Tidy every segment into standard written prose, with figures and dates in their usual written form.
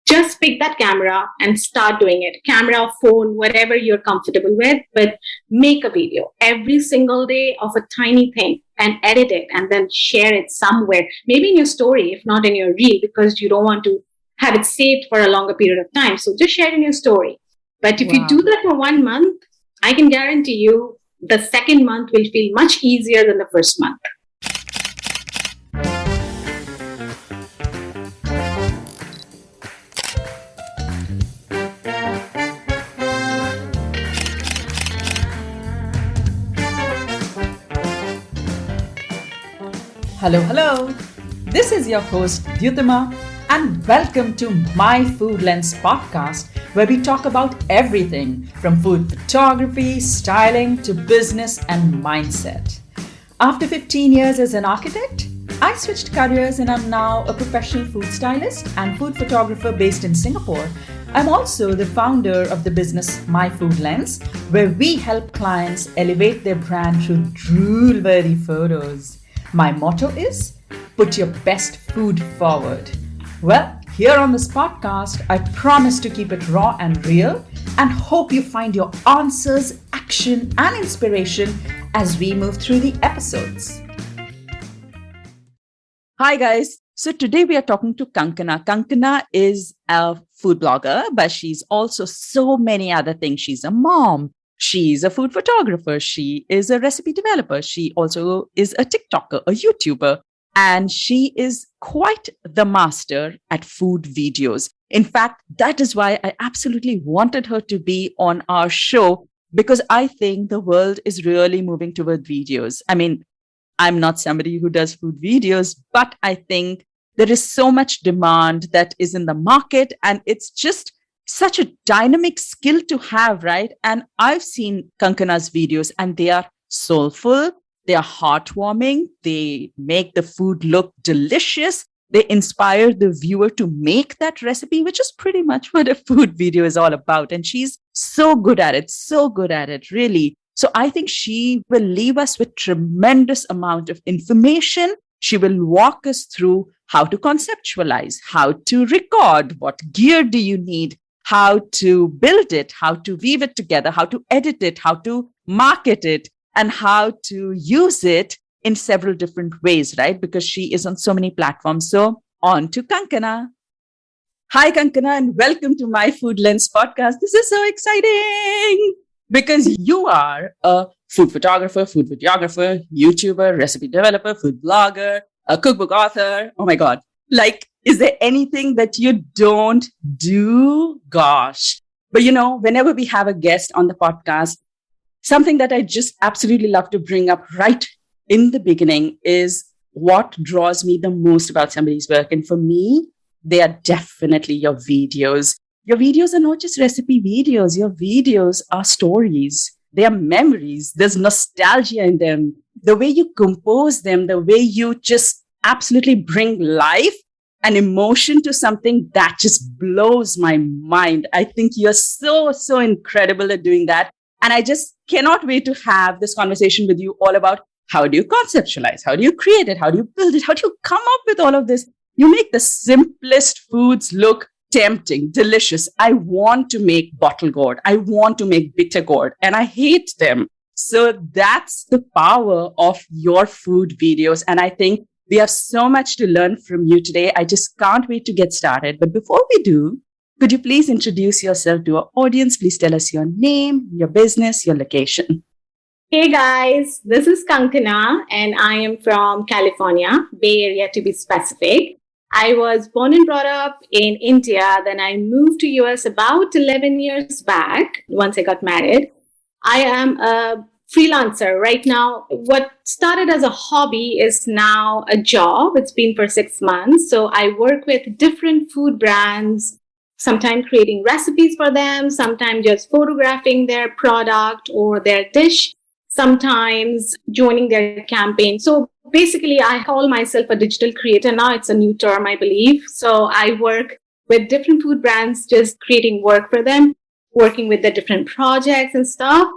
just pick that camera and start doing it. Camera or phone, whatever you're comfortable with, but make a video every single day of a tiny thing and edit it and then share it somewhere, maybe in your story, if not in your reel, because you don't want to have it saved for a longer period of time. So just share it in your story. But if you do that for 1 month, I can guarantee you the second month will feel much easier than the first month. Hello. This is your host, Dyutima, and welcome to My Food Lens podcast, where we talk about everything from food photography, styling, to business and mindset. After 15 years as an architect, I switched careers and I'm now a professional food stylist and food photographer based in Singapore. I'm also the founder of the business My Food Lens, where we help clients elevate their brand through drool-worthy photos. My motto is, put your best food forward. Well, here on this podcast, I promise to keep it raw and real and hope you find your answers, action, and inspiration as we move through the episodes. Hi guys. So today we are talking to Kankana. Kankana is a food blogger, but she's also so many other things. She's a mom. She's a food photographer. She is a recipe developer. She also is a TikToker, a YouTuber, and she is quite the master at food videos. In fact, that is why I absolutely wanted her to be on our show, because I think the world is really moving toward videos. I mean, I'm not somebody who does food videos, but I think there is so much demand that is in the market, and it's just such a dynamic skill to have, right? And I've seen Kankana's videos and they are soulful, they are heartwarming, they make the food look delicious, they inspire the viewer to make that recipe, which is pretty much what a food video is all about. And she's so good at it, really. So I think she will leave us with tremendous amount of information. She will walk us through how to conceptualize, how to record, what gear do you need, how to build it, how to weave it together, how to edit it, how to market it, and how to use it in several different ways, right? Because she is on so many platforms. So on to Kankana. Hi, Kankana, and welcome to My Food Lens podcast. This is so exciting because you are a food photographer, food videographer, YouTuber, recipe developer, food blogger, a cookbook author. Oh my God. Is there anything that you don't do? Gosh. But whenever we have a guest on the podcast, something that I just absolutely love to bring up right in the beginning is what draws me the most about somebody's work. And for me, they are definitely your videos. Your videos are not just recipe videos. Your videos are stories. They are memories. There's nostalgia in them. The way you compose them, the way you just absolutely bring life and emotion to something, that just blows my mind. I think you're so incredible at doing that. And I just cannot wait to have this conversation with you all about how do you conceptualize? How do you create it? How do you build it? How do you come up with all of this? You make the simplest foods look tempting, delicious. I want to make bottle gourd. I want to make bitter gourd, and I hate them. So that's the power of your food videos. And I think we have so much to learn from you today. I just can't wait to get started. But before we do, could you please introduce yourself to our audience? Please tell us your name, your business, your location. Hey guys, this is Kankana and I am from California, Bay Area to be specific. I was born and brought up in India. Then I moved to US about 11 years back once I got married. I am a freelancer right now. What started as a hobby is now a job. It's been for 6 months. So I work with different food brands, sometimes creating recipes for them, sometimes just photographing their product or their dish, sometimes joining their campaign. So basically, I call myself a digital creator now. It's a new term, I believe. So I work with different food brands, just creating work for them, working with the different projects and stuff.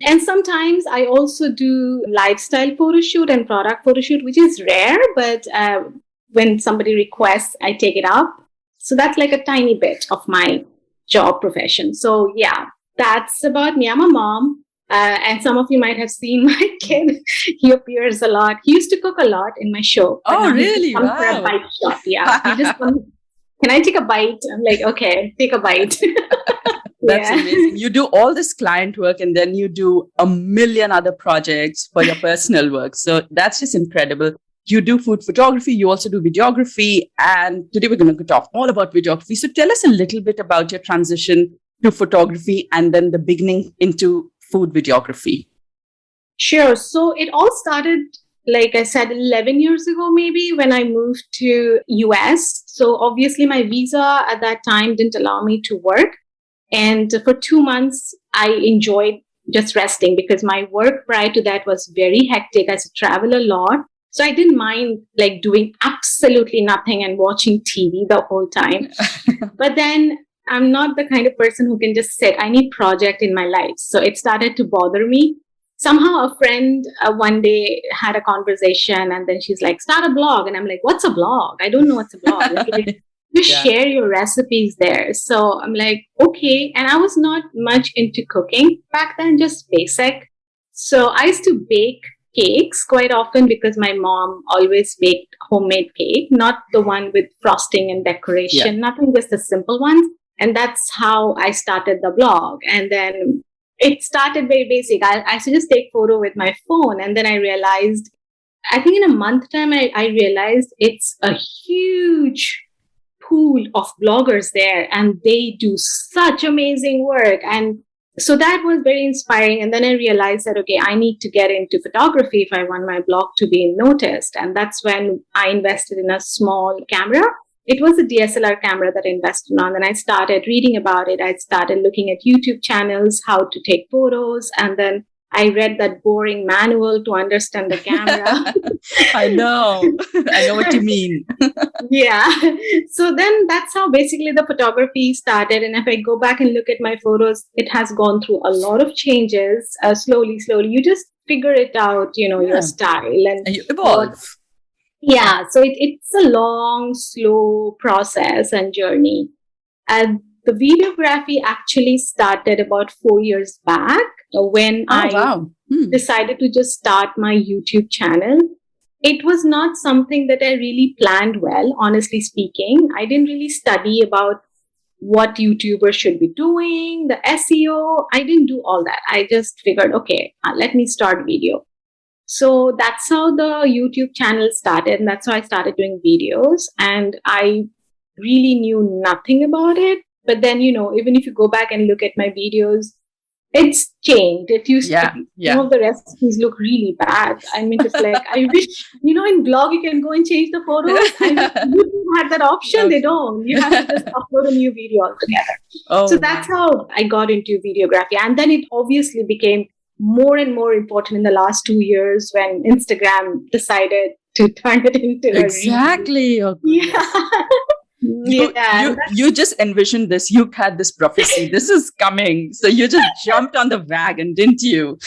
And sometimes I also do lifestyle photo shoot and product photo shoot, which is rare, but when somebody requests, I take it up. So that's like a tiny bit of my job profession. So yeah, that's about me. I'm a mom. And some of you might have seen my kid. He appears a lot. He used to cook a lot in my show. But Oh, now he just really? comes for a Wow. bite shot. Yeah. He just comes, can I take a bite? I'm like, okay, take a bite. That's Yeah. amazing. You do all this client work and then you do a million other projects for your personal work. So that's just incredible. You do food photography, you also do videography. And today we're going to talk all about videography. So tell us a little bit about your transition to photography and then the beginning into food videography. Sure. So it all started, like I said, 11 years ago, maybe when I moved to US. So obviously my visa at that time didn't allow me to work. And for 2 months, I enjoyed just resting because my work prior to that was very hectic. I used to travel a lot. So I didn't mind like doing absolutely nothing and watching TV the whole time. But then I'm not the kind of person who can just sit. I need project in my life. So it started to bother me. Somehow a friend one day had a conversation and then she's like, start a blog. And I'm like, what's a blog? I don't know what's a blog. Like, just share your recipes there. So I'm like, okay. And I was not much into cooking back then, just basic. So I used to bake cakes quite often because my mom always baked homemade cake, not the one with frosting and decoration, nothing, just the simple ones. And that's how I started the blog. And then it started very basic. I used to just take photo with my phone. And then I realized, I think in a month time, I realized it's a huge pool of bloggers there and they do such amazing work. And so that was very inspiring. And then I realized that, okay, I need to get into photography if I want my blog to be noticed. And that's when I invested in a small camera. It was a DSLR camera that I invested on. And I started reading about it. I started looking at YouTube channels, how to take photos. And then I read that boring manual to understand the camera. I know. I know what you mean. Yeah. So then that's how basically the photography started. And if I go back and look at my photos, it has gone through a lot of changes, slowly. You just figure it out, your style and you evolve. Yeah. So it's a long, slow process and journey. And the videography actually started about 4 years back when I decided to just start my YouTube channel. It was not something that I really planned well, honestly speaking. I didn't really study about what YouTubers should be doing, the SEO. I didn't do all that. I just figured, okay, let me start video. So that's how the YouTube channel started. And that's how I started doing videos. And I really knew nothing about it. But then, even if you go back and look at my videos, it's changed. It used to be, some of the recipes look really bad. I mean, it's like, I wish, in blog, you can go and change the photos. And YouTube had that option. They don't. You have to just upload a new video altogether. So that's how I got into videography. And then it obviously became more and more important in the last 2 years when Instagram decided to turn it into exactly. You just envisioned this. You had this prophecy. This is coming. So you just jumped on the wagon, didn't you?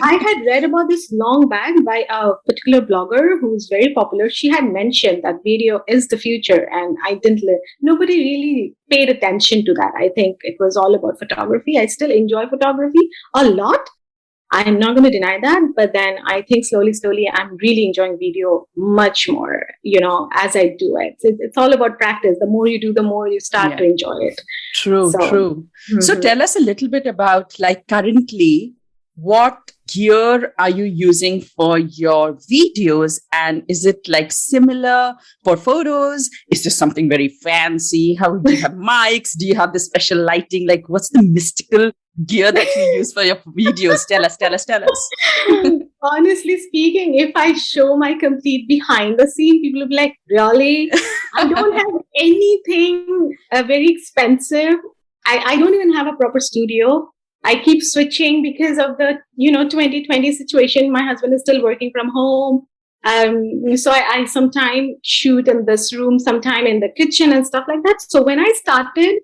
I had read about this long back by a particular blogger who's very popular. She had mentioned that video is the future, and I didn't. Nobody really paid attention to that. I think it was all about photography. I still enjoy photography a lot. I'm not going to deny that, but then I think slowly, I'm really enjoying video much more, as I do it. It's all about practice. The more you do, the more you start to enjoy it. True. Mm-hmm. So tell us a little bit about, like, currently, what gear are you using for your videos? And is it like similar for photos? Is there something very fancy? How do you have mics? Do you have the special lighting? Like, what's the mystical gear that you use for your videos? Tell us. Honestly speaking, if I show my complete behind the scene, people will be like, really? I don't have anything very expensive. I don't even have a proper studio. I keep switching because of the, 2020 situation. My husband is still working from home. So I sometimes shoot in this room, sometime in the kitchen and stuff like that. So when I started,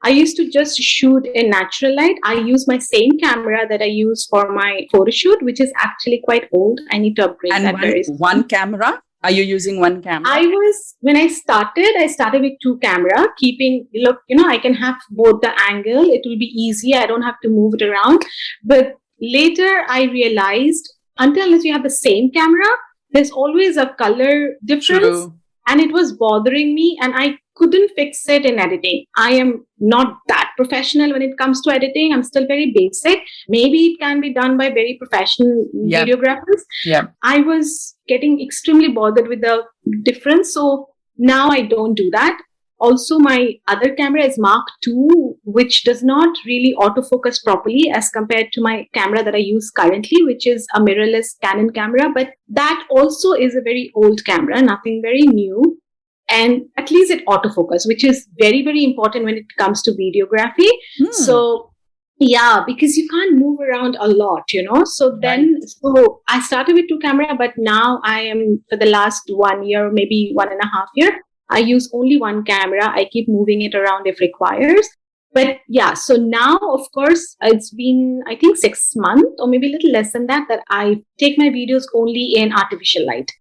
I used to just shoot in natural light. I use my same camera that I use for my photo shoot, which is actually quite old. I need to upgrade and that very soon. One camera? Are you using one camera? When I started with two camera, I can have both the angle. It will be easy. I don't have to move it around. But later I realized unless you have the same camera, there's always a color difference. True. And it was bothering me and I couldn't fix it in editing. I am not that professional when it comes to editing. I'm still very basic. Maybe it can be done by very professional videographers. Yeah. I was getting extremely bothered with the difference. So now I don't do that. Also, my other camera is Mark II, which does not really autofocus properly as compared to my camera that I use currently, which is a mirrorless Canon camera. But that also is a very old camera, nothing very new. And at least it autofocus, which is very, very important when it comes to videography. So yeah, because you can't move around a lot, So so I started with two camera, but now I am for the last 1 year, maybe 1.5 years, I use only one camera. I keep moving it around if requires. But yeah, so now, of course, it's been, I think 6 months or maybe a little less than that I take my videos only in artificial light.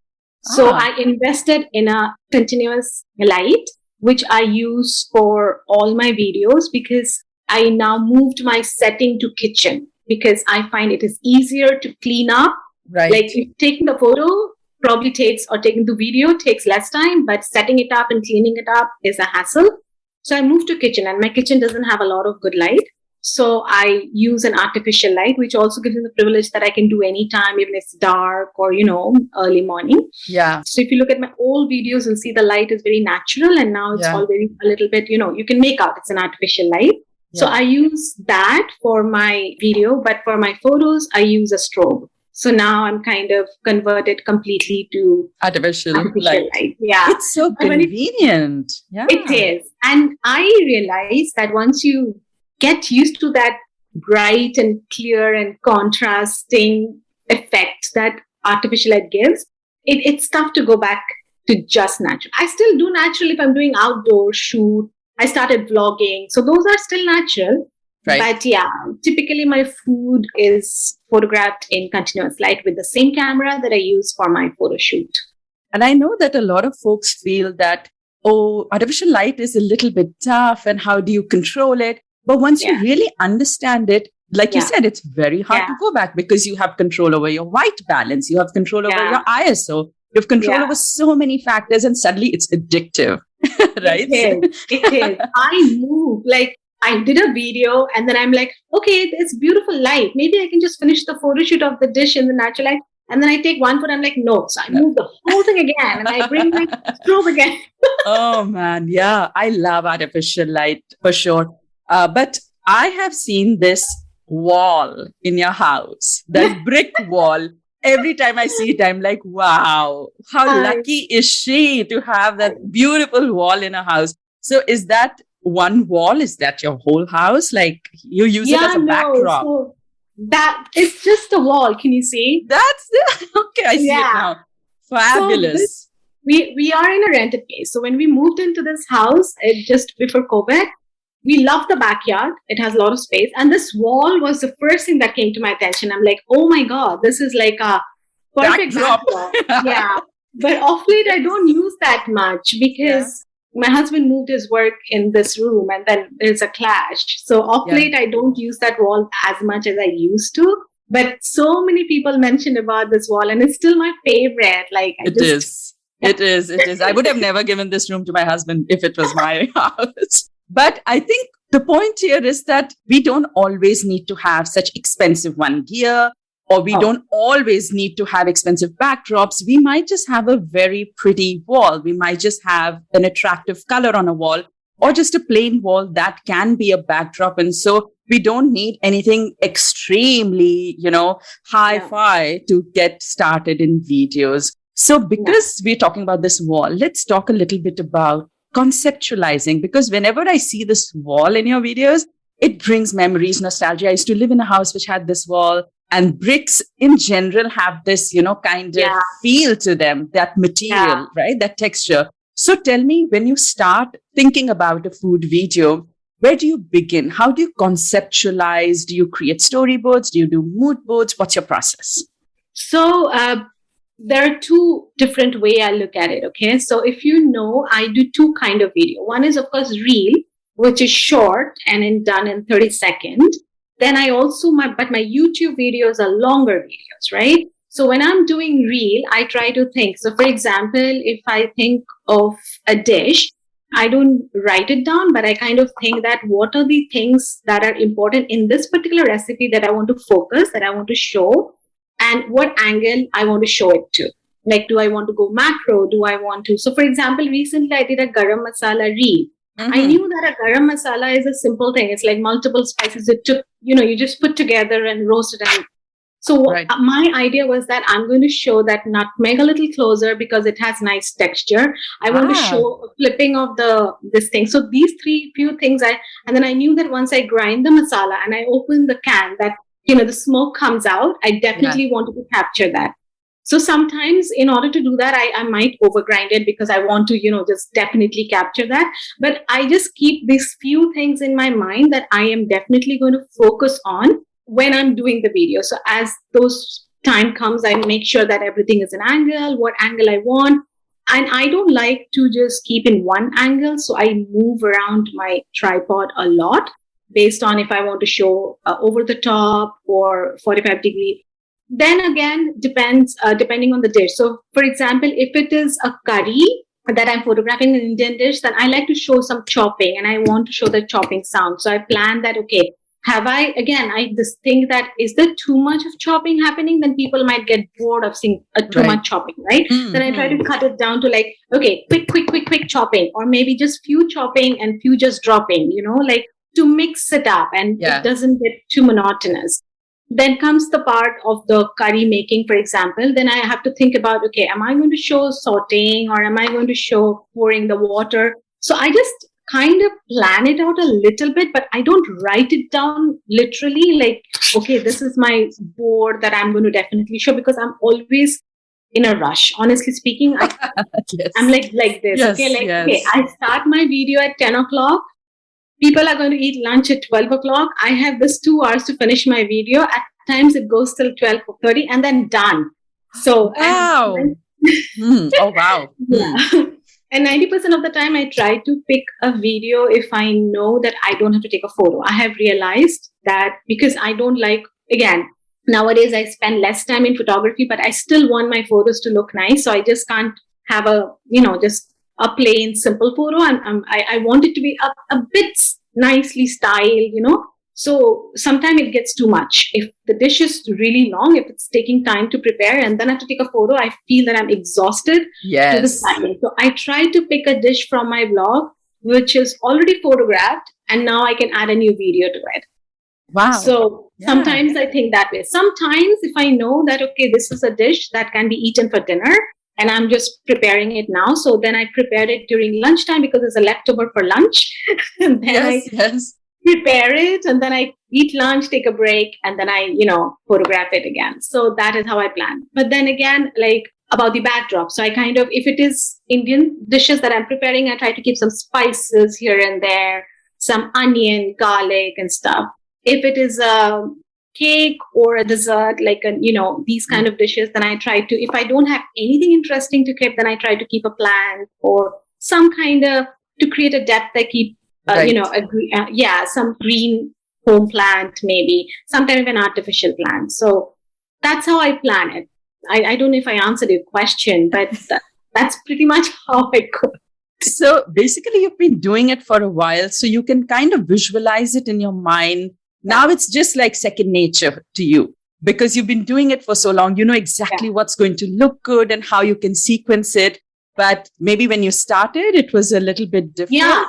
So I invested in a continuous light, which I use for all my videos because I now moved my setting to kitchen because I find it is easier to clean up. Right. Like taking the photo probably taking the video takes less time, but setting it up and cleaning it up is a hassle. So I moved to kitchen and my kitchen doesn't have a lot of good light. So I use an artificial light, which also gives me the privilege that I can do anytime, even if it's dark or, early morning. Yeah. So if you look at my old videos, you'll see the light is very natural and now it's all very a little bit, you can make out it's an artificial light. Yeah. So I use that for my video, but for my photos, I use a strobe. So now I'm kind of converted completely to artificial light. Yeah. It's so convenient. It is. And I realized that once you get used to that bright and clear and contrasting effect that artificial light gives, it's tough to go back to just natural. I still do natural if I'm doing outdoor shoot. I started vlogging. So those are still natural. Right. But yeah, typically my food is photographed in continuous light with the same camera that I use for my photo shoot. And I know that a lot of folks feel that, artificial light is a little bit tough and how do you control it? But once you really understand it, like you said, it's very hard to go back because you have control over your white balance. You have control over your ISO. You have control over so many factors and suddenly it's addictive, right? It is. I move I did a video and then I'm like, okay, it's beautiful light. Maybe I can just finish the photo shoot of the dish in the natural light. And then I take one photo, I'm like, no. So I move the whole thing again and I bring my strobe again. Oh man, yeah. I love artificial light for sure. But I have seen this wall in your house, that brick wall. Every time I see it, I'm like, wow, how lucky is she to have that beautiful wall in her house? So is that one wall? Is that your whole house? Like you use it as a backdrop? So that it's just a wall. Can you see? That's okay. I see it now. Fabulous. So we are in a rented place. So when we moved into this house just before COVID, we love the backyard. It has a lot of space. And this wall was the first thing that came to my attention. I'm like, oh my God, this is like a perfect backdrop. Yeah. But off late, I don't use that much because my husband moved his work in this room and then there's a clash. So off late, I don't use that wall as much as I used to. But so many people mentioned about this wall and it's still my favorite. It is. I would have never given this room to my husband if it was my house. But I think the point here is that we don't always need to have such expensive one gear, or we don't always need to have expensive backdrops. We might just have a very pretty wall. We might just have an attractive color on a wall or just a plain wall that can be a backdrop. And so we don't need anything extremely, hi-fi to get started in videos. So because we're talking about this wall, let's talk a little bit about conceptualizing, because whenever I see this wall in your videos, it brings memories, nostalgia. I used to live in a house which had this wall, and bricks in general have this, kind of feel to them, that material, right? That texture. So tell me, when you start thinking about a food video, where do you begin? How do you conceptualize? Do you create storyboards? Do you do mood boards? What's your process? So there are two different way I look at it. Okay. So if you know, I do two kind of video. One is of course reel, which is short and done in 30 seconds. Then I also, but my YouTube videos are longer videos, right? So when I'm doing reel, I try to think. So for example, if I think of a dish, I don't write it down, but I kind of think that what are the things that are important in this particular recipe that I want to focus, that I want to show, and what angle I want to show it to. Like, do I want to go macro? Do I want to? So, for example, recently I did a garam masala reel. I knew that a garam masala is a simple thing. It's like multiple spices. It took, you just put together and roast it. And so my idea was that I'm going to show that nutmeg a little closer because it has nice texture. I want to show a flipping of this thing. So these few things and then I knew that once I grind the masala and I open the can, that the smoke comes out. I definitely wanted to capture that. So sometimes in order to do that, I might overgrind it because I want to, just definitely capture that. But I just keep these few things in my mind that I am definitely going to focus on when I'm doing the video. So as those time comes, I make sure that everything is an angle, what angle I want. And I don't like to just keep in one angle. So I move around my tripod a lot based on if I want to show over the top or 45 degree. Then again, depends, depending on the dish. So for example, if it is a curry that I'm photographing an Indian dish, then I like to show some chopping and I want to show the chopping sound. So I plan that, okay, I just think that is there too much of chopping happening? Then people might get bored of seeing too much chopping, right? Then I try to cut it down to like, okay, quick chopping, or maybe just few chopping and few just dropping, like to mix it up and it doesn't get too monotonous. Then comes the part of the curry making, for example. Then I have to think about, okay, am I going to show sauteing or am I going to show pouring the water? So I just kind of plan it out a little bit, but I don't write it down literally like, okay, this is my board that I'm going to definitely show, because I'm always in a rush. Honestly speaking, I'm like this. Okay, I start my video at 10 o'clock. People are going to eat lunch at 12 o'clock. I have this 2 hours to finish my video. At times it goes till 12:30 and then done. So, wow. Oh, wow. Yeah. And 90% of the time I try to pick a video if I know that I don't have to take a photo. I have realized that because I don't like, again, nowadays I spend less time in photography, but I still want my photos to look nice. So I just can't have just a plain simple photo. I want it to be a bit nicely styled, So sometimes it gets too much. If the dish is really long, if it's taking time to prepare and then I have to take a photo, I feel that I'm exhausted to the styling. So I try to pick a dish from my blog, which is already photographed, and now I can add a new video to it. Wow. So sometimes I think that way. Sometimes if I know that, okay, this is a dish that can be eaten for dinner, and I'm just preparing it now. So then I prepared it during lunchtime because it's a leftover for lunch. And then I prepare it and then I eat lunch, take a break, and then I, photograph it again. So that is how I plan. But then again, like about the backdrop. So I kind of, if it is Indian dishes that I'm preparing, I try to keep some spices here and there, some onion, garlic and stuff. If it is a cake or a dessert, like these kind of dishes, then I try to, if I don't have anything interesting to keep, then I try to keep a plant or some kind of, to create a depth, I keep some green home plant, maybe some kind of an artificial plant. So that's how I plan it. I don't know if I answered your question, but that's pretty much how I go. So basically you've been doing it for a while, so you can kind of visualize it in your mind. Now it's just like second nature to you because you've been doing it for so long. You know exactly what's going to look good and how you can sequence it. But maybe when you started, it was a little bit different. Yeah,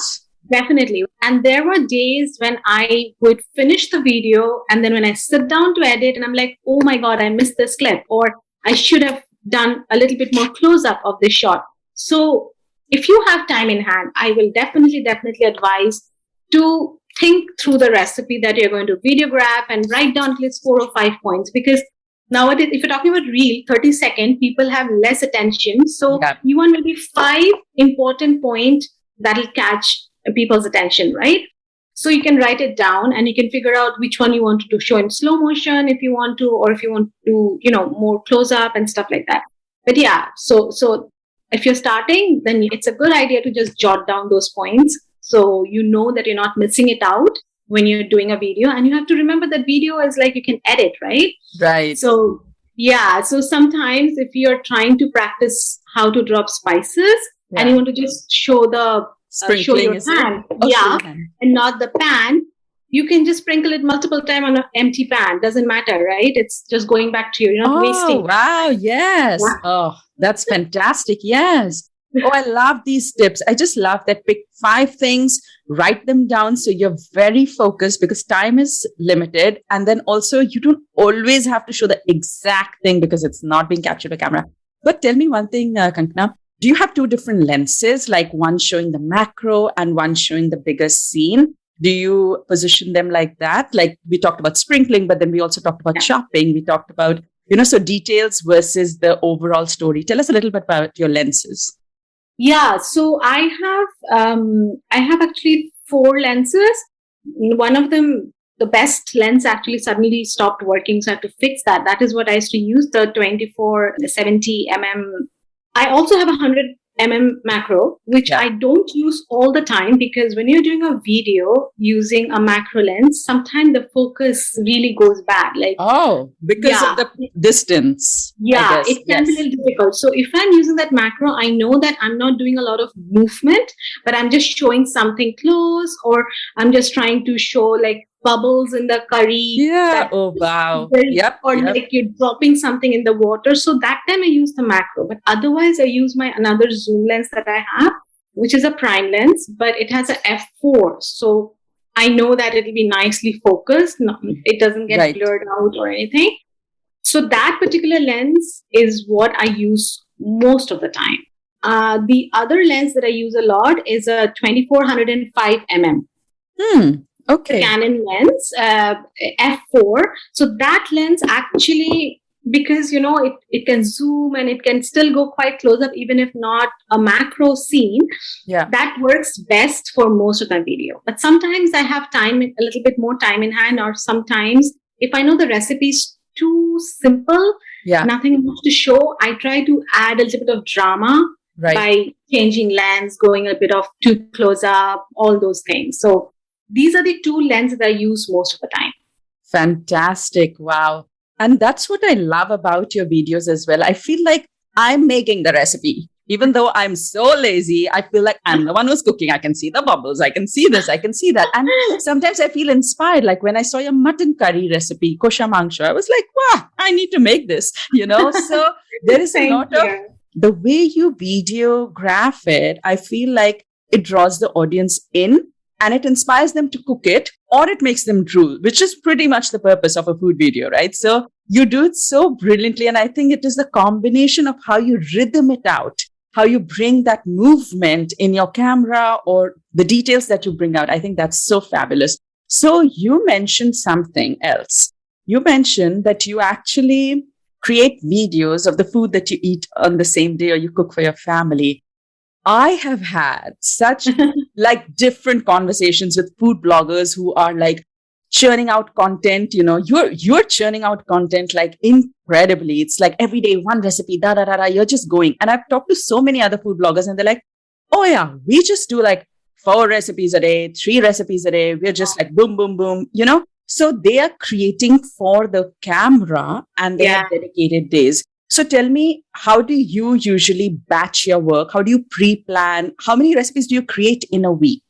definitely. And there were days when I would finish the video and then when I sit down to edit and I'm like, oh my God, I missed this clip, or I should have done a little bit more close up of this shot. So if you have time in hand, I will definitely advise to think through the recipe that you're going to videograph and write down at least 4 or 5 points, because nowadays, if you're talking about reel, 30 seconds, people have less attention. So you want maybe 5 important points that'll catch people's attention, right? So you can write it down and you can figure out which one you want to show in slow motion if you want to, or if you want to, more close up and stuff like that. But yeah, so if you're starting, then it's a good idea to just jot down those points so you know that you're not missing it out when you're doing a video. And you have to remember that video is like you can edit, right? Right. So yeah, so sometimes if you're trying to practice how to drop spices and you want to just show the show Sprinkling, your is it? hand, Oh, show yeah, your hand. and not the pan, you can just sprinkle it multiple times on an empty pan. Doesn't matter, right? It's just going back to you. You're not Oh, wasting. wow. Yes. Yeah. Oh, that's fantastic. Yes. Oh, I love these tips. I just love that. Pick 5 things, write them down so you're very focused because time is limited. And then also, you don't always have to show the exact thing because it's not being captured by camera. But tell me one thing, Kankana. Do you have 2 different lenses, like one showing the macro and one showing the bigger scene? Do you position them like that? Like we talked about sprinkling, but then we also talked about chopping. We talked about, so details versus the overall story. Tell us a little bit about your lenses. Yeah, so I have actually 4 lenses. One of them, the best lens actually suddenly stopped working, so I have to fix that. That is what I used to use, the 70 mm. I also have a 100 mm macro, which I don't use all the time because when you're doing a video using a macro lens, sometimes the focus really goes bad. Like because of the distance. Yeah, it can be a little difficult. So if I'm using that macro, I know that I'm not doing a lot of movement, but I'm just showing something close, or I'm just trying to show like bubbles in the curry. Yeah. Oh, wow. Like you're dropping something in the water. So that time I use the macro. But otherwise, I use my another zoom lens that I have, which is a prime lens, but it has a f4. So I know that it'll be nicely focused. It doesn't get blurred out or anything. So that particular lens is what I use most of the time. The other lens that I use a lot is a 2405 mm. Okay. Canon lens, f4. So that lens actually, because it can zoom and it can still go quite close up, even if not a macro scene. Yeah, that works best for most of my video. But sometimes I have time, a little bit more time in hand, or sometimes if I know the recipe is too simple, nothing much to show, I try to add a little bit of drama by changing lens, going a bit of too close up, all those things. So these are the 2 lenses that I use most of the time. Fantastic. Wow. And that's what I love about your videos as well. I feel like I'm making the recipe. Even though I'm so lazy, I feel like I'm the one who's cooking. I can see the bubbles. I can see this. I can see that. And sometimes I feel inspired. Like when I saw your mutton curry recipe, kosha mangsha, I was like, wow, I need to make this, So there is a lot of the way you videograph it. I feel like it draws the audience in and it inspires them to cook it, or it makes them drool, which is pretty much the purpose of a food video, right? So you do it so brilliantly. And I think it is the combination of how you rhythm it out, how you bring that movement in your camera or the details that you bring out. I think that's so fabulous. So you mentioned something else. You mentioned that you actually create videos of the food that you eat on the same day or you cook for your family. I have had such like different conversations with food bloggers who are like churning out content. You're churning out content like incredibly. It's like every day one recipe, you're just going. And I've talked to so many other food bloggers and they're like, oh yeah, we just do like 4 recipes a day, 3 recipes a day. We're just like boom, boom, boom, So they are creating for the camera and they have dedicated days. So tell me, how do you usually batch your work? How do you pre-plan? How many recipes do you create in a week?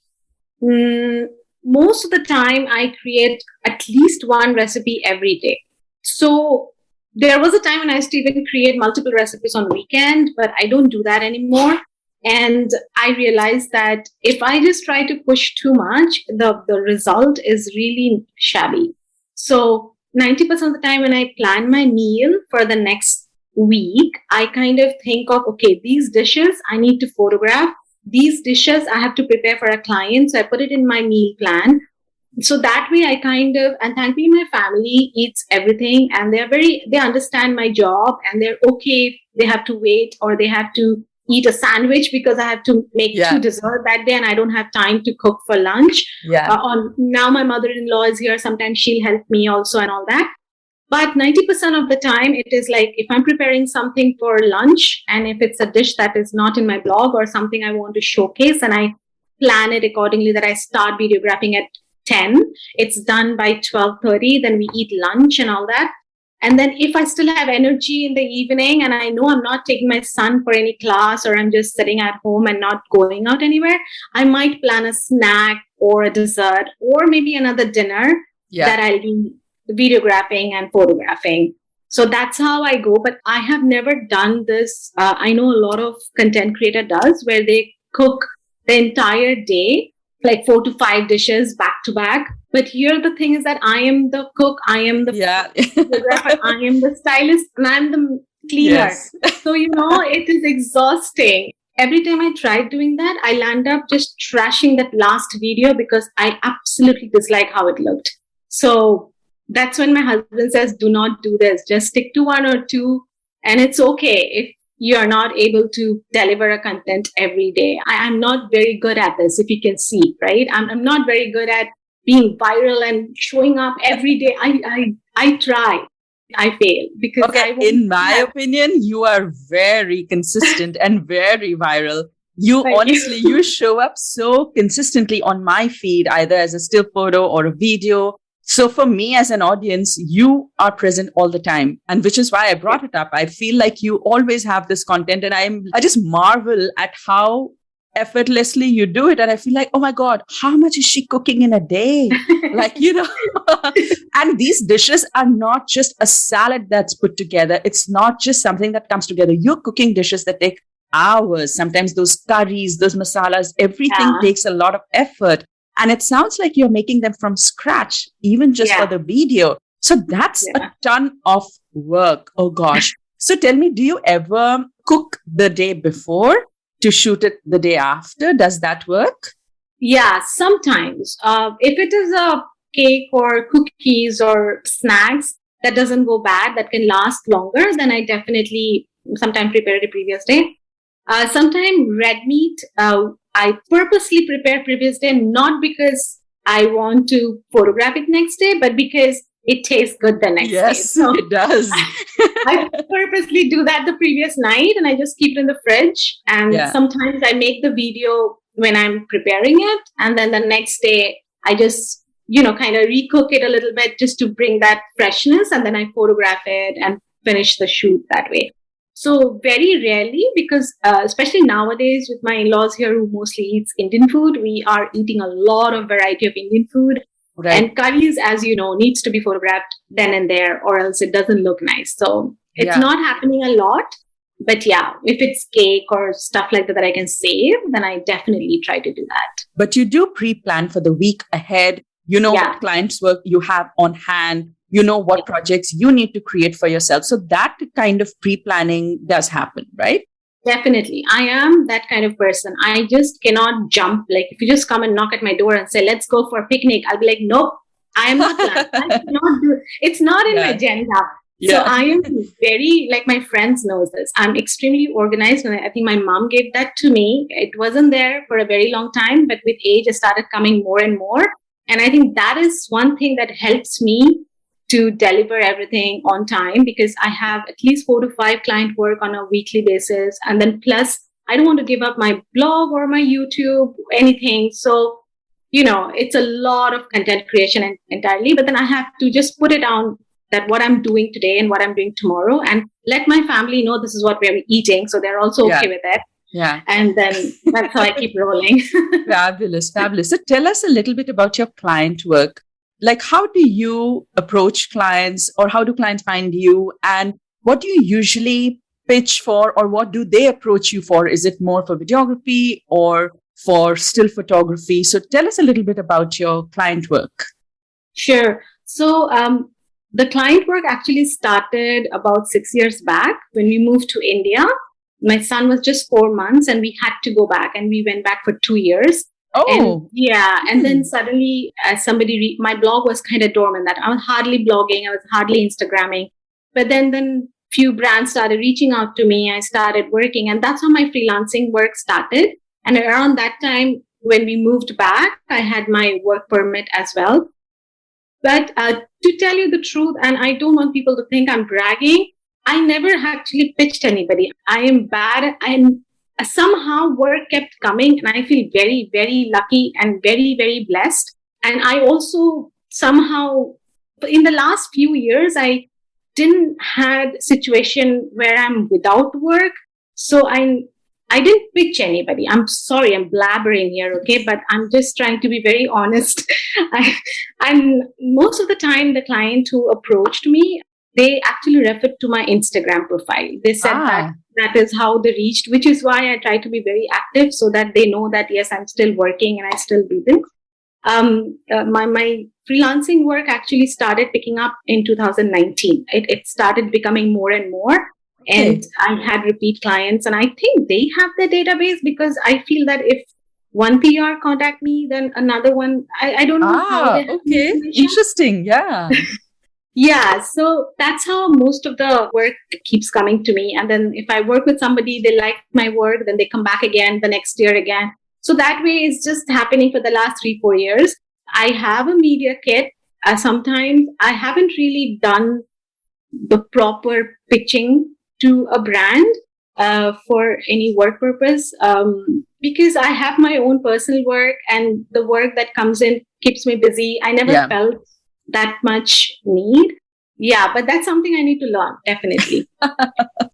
Most of the time, I create at least 1 recipe every day. So there was a time when I used to even create multiple recipes on weekend, but I don't do that anymore. And I realized that if I just try to push too much, the result is really shabby. So 90% of the time when I plan my meal for the next week, I kind of think of, okay, these dishes I need to photograph. These dishes I have to prepare for a client. So I put it in my meal plan. So that way I and thankfully my family eats everything and they understand my job and they're okay if they have to wait or they have to eat a sandwich because I have to make 2 dessert that day and I don't have time to cook for lunch. Now my mother-in-law is here. Sometimes she'll help me also and all that. But 90% of the time, it is like if I'm preparing something for lunch and if it's a dish that is not in my blog or something I want to showcase, and I plan it accordingly that I start videographing at 10, it's done by 12:30, then we eat lunch and all that. And then if I still have energy in the evening and I know I'm not taking my son for any class or I'm just sitting at home and not going out anywhere, I might plan a snack or a dessert or maybe another dinner that I'll be videographing and photographing. So that's how I go. But I have never done this. I know a lot of content creator does where they cook the entire day, like 4 to 5 dishes back to back. But here the thing is that I am the cook, I am the photographer, I am the stylist, and I'm the cleaner. Yes. So, it is exhausting. Every time I tried doing that, I land up just trashing that last video because I absolutely dislike how it looked. So that's when my husband says, do not do this. Just stick to one or two. And it's okay if you're not able to deliver a content every day. I'm not very good at this, if you can see, right? I'm not very good at being viral and showing up every day. I try. I fail because in my opinion, you are very consistent and very viral. You show up so consistently on my feed, either as a still photo or a video. So for me as an audience, you are present all the time. And which is why I brought it up. I feel like you always have this content and I just marvel at how effortlessly you do it. And I feel like, oh my God, how much is she cooking in a day? And these dishes are not just a salad that's put together. It's not just something that comes together. You're cooking dishes that take hours. Sometimes those curries, those masalas, everything takes a lot of effort. And it sounds like you're making them from scratch, even just for the video. So that's a ton of work. Oh gosh. So tell me, do you ever cook the day before to shoot it the day after? Does that work? Yeah, sometimes. If it is a cake or cookies or snacks that doesn't go bad, that can last longer, then I definitely sometimes prepare it the previous day. Sometimes red meat, I purposely prepare previous day, not because I want to photograph it next day, but because it tastes good the next day. Yes, so it does. I purposely do that the previous night and I just keep it in the fridge. And sometimes I make the video when I'm preparing it. And then the next day, I just, kind of recook it a little bit just to bring that freshness. And then I photograph it and finish the shoot that way. So very rarely, because especially nowadays with my in-laws here who mostly eats Indian food, we are eating a lot of variety of Indian food. Right. And curries, as you know, needs to be photographed then and there or else it doesn't look nice. So it's not happening a lot. But yeah, if it's cake or stuff like that I can save, then I definitely try to do that. But you do pre-plan for the week ahead. You know what clients' work you have on hand. You know what projects you need to create for yourself. So that kind of pre-planning does happen, right? Definitely. I am that kind of person. I just cannot jump. Like if you just come and knock at my door and say, let's go for a picnic, I'll be like, nope, I am not planned. I cannot do it. It's not in my agenda. So I am very, like my friends knows this. I'm extremely organized. And I think my mom gave that to me. It wasn't there for a very long time, but with age, it started coming more and more. And I think that is one thing that helps me to deliver everything on time because I have at least 4 to 5 client work on a weekly basis. And then plus, I don't want to give up my blog or my YouTube, anything. So, it's a lot of content creation entirely, but then I have to just put it down that what I'm doing today and what I'm doing tomorrow and let my family know this is what we're eating. So they're also okay with it. Yeah. And then that's how I keep rolling. Fabulous. So tell us a little bit about your client work. Like, how do you approach clients or how do clients find you? And what do you usually pitch for or what do they approach you for? Is it more for videography or for still photography? So tell us a little bit about your client work. Sure. So the client work actually started about 6 years back when we moved to India. My son was just 4 months and we had to go back and we went back for 2 years. Oh, and then suddenly my blog was kind of dormant. That I was hardly blogging, I was hardly Instagramming. But then few brands started reaching out to me. I started working, and that's how my freelancing work started. And around that time, when we moved back, I had my work permit as well. But to tell you the truth, and I don't want people to think I'm bragging, I never actually pitched anybody. I am bad. I'm somehow work kept coming, and I feel very, very lucky and very, very blessed. And I also somehow, in the last few years, I didn't had situation where I'm without work. So I didn't pitch anybody. I'm sorry, I'm blabbering here, okay? But I'm just trying to be very honest. And most of the time, the client who approached me, they actually referred to my Instagram profile. They said that that is how they reached, which is why I try to be very active so that they know that, yes, I'm still working and I still do this. My freelancing work actually started picking up in 2019. It started becoming more and more. And I had repeat clients, and I think they have the database because I feel that if one PR contact me, then another one, I don't know how they have okay. Interesting. Yeah. Yeah. So that's how most of the work keeps coming to me. And then if I work with somebody, they like my work, then they come back again the next year again. So that way it's just happening for the last 3-4 years. I have a media kit. Sometimes I haven't really done the proper pitching to a brand for any work purpose because I have my own personal work, and the work that comes in keeps me busy. I never felt that much need. Yeah, but that's something I need to learn, definitely.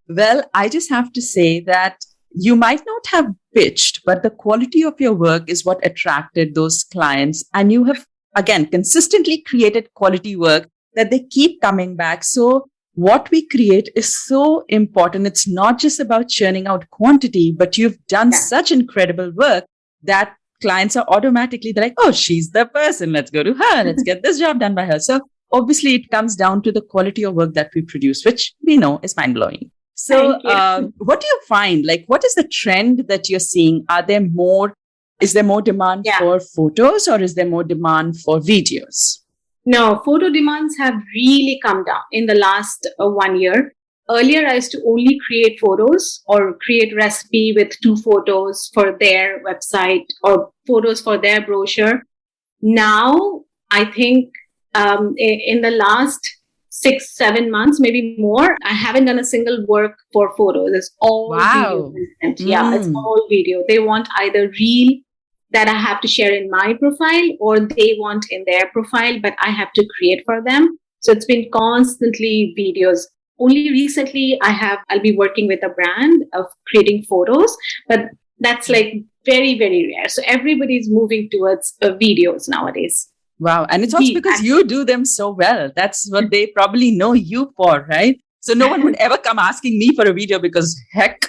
Well, I just have to say that you might not have pitched, but the quality of your work is what attracted those clients. And you have, again, consistently created quality work that they keep coming back. So what we create is so important. It's not just about churning out quantity, but you've done such incredible work that clients are automatically, they're like, oh, she's the person. Let's go to her. Let's get this job done by her. So obviously it comes down to the quality of work that we produce, which we know is mind blowing. So what do you find? Like, what is the trend that you're seeing? Is there more demand for photos, or is there more demand for videos? No, photo demands have really come down in the last 1 year. Earlier, I used to only create photos or create recipe with 2 photos for their website or photos for their brochure. Now, I think in the last 6-7 months, maybe more, I haven't done a single work for photos. It's all video content. Yeah, it's all video. They want either reel that I have to share in my profile, or they want in their profile, but I have to create for them. So it's been constantly videos. Only recently I'll be working with a brand of creating photos, but that's like very, very rare. So everybody's moving towards videos nowadays. Wow. And it's also because you do them so well. That's what they probably know you for, right? So no one would ever come asking me for a video because heck,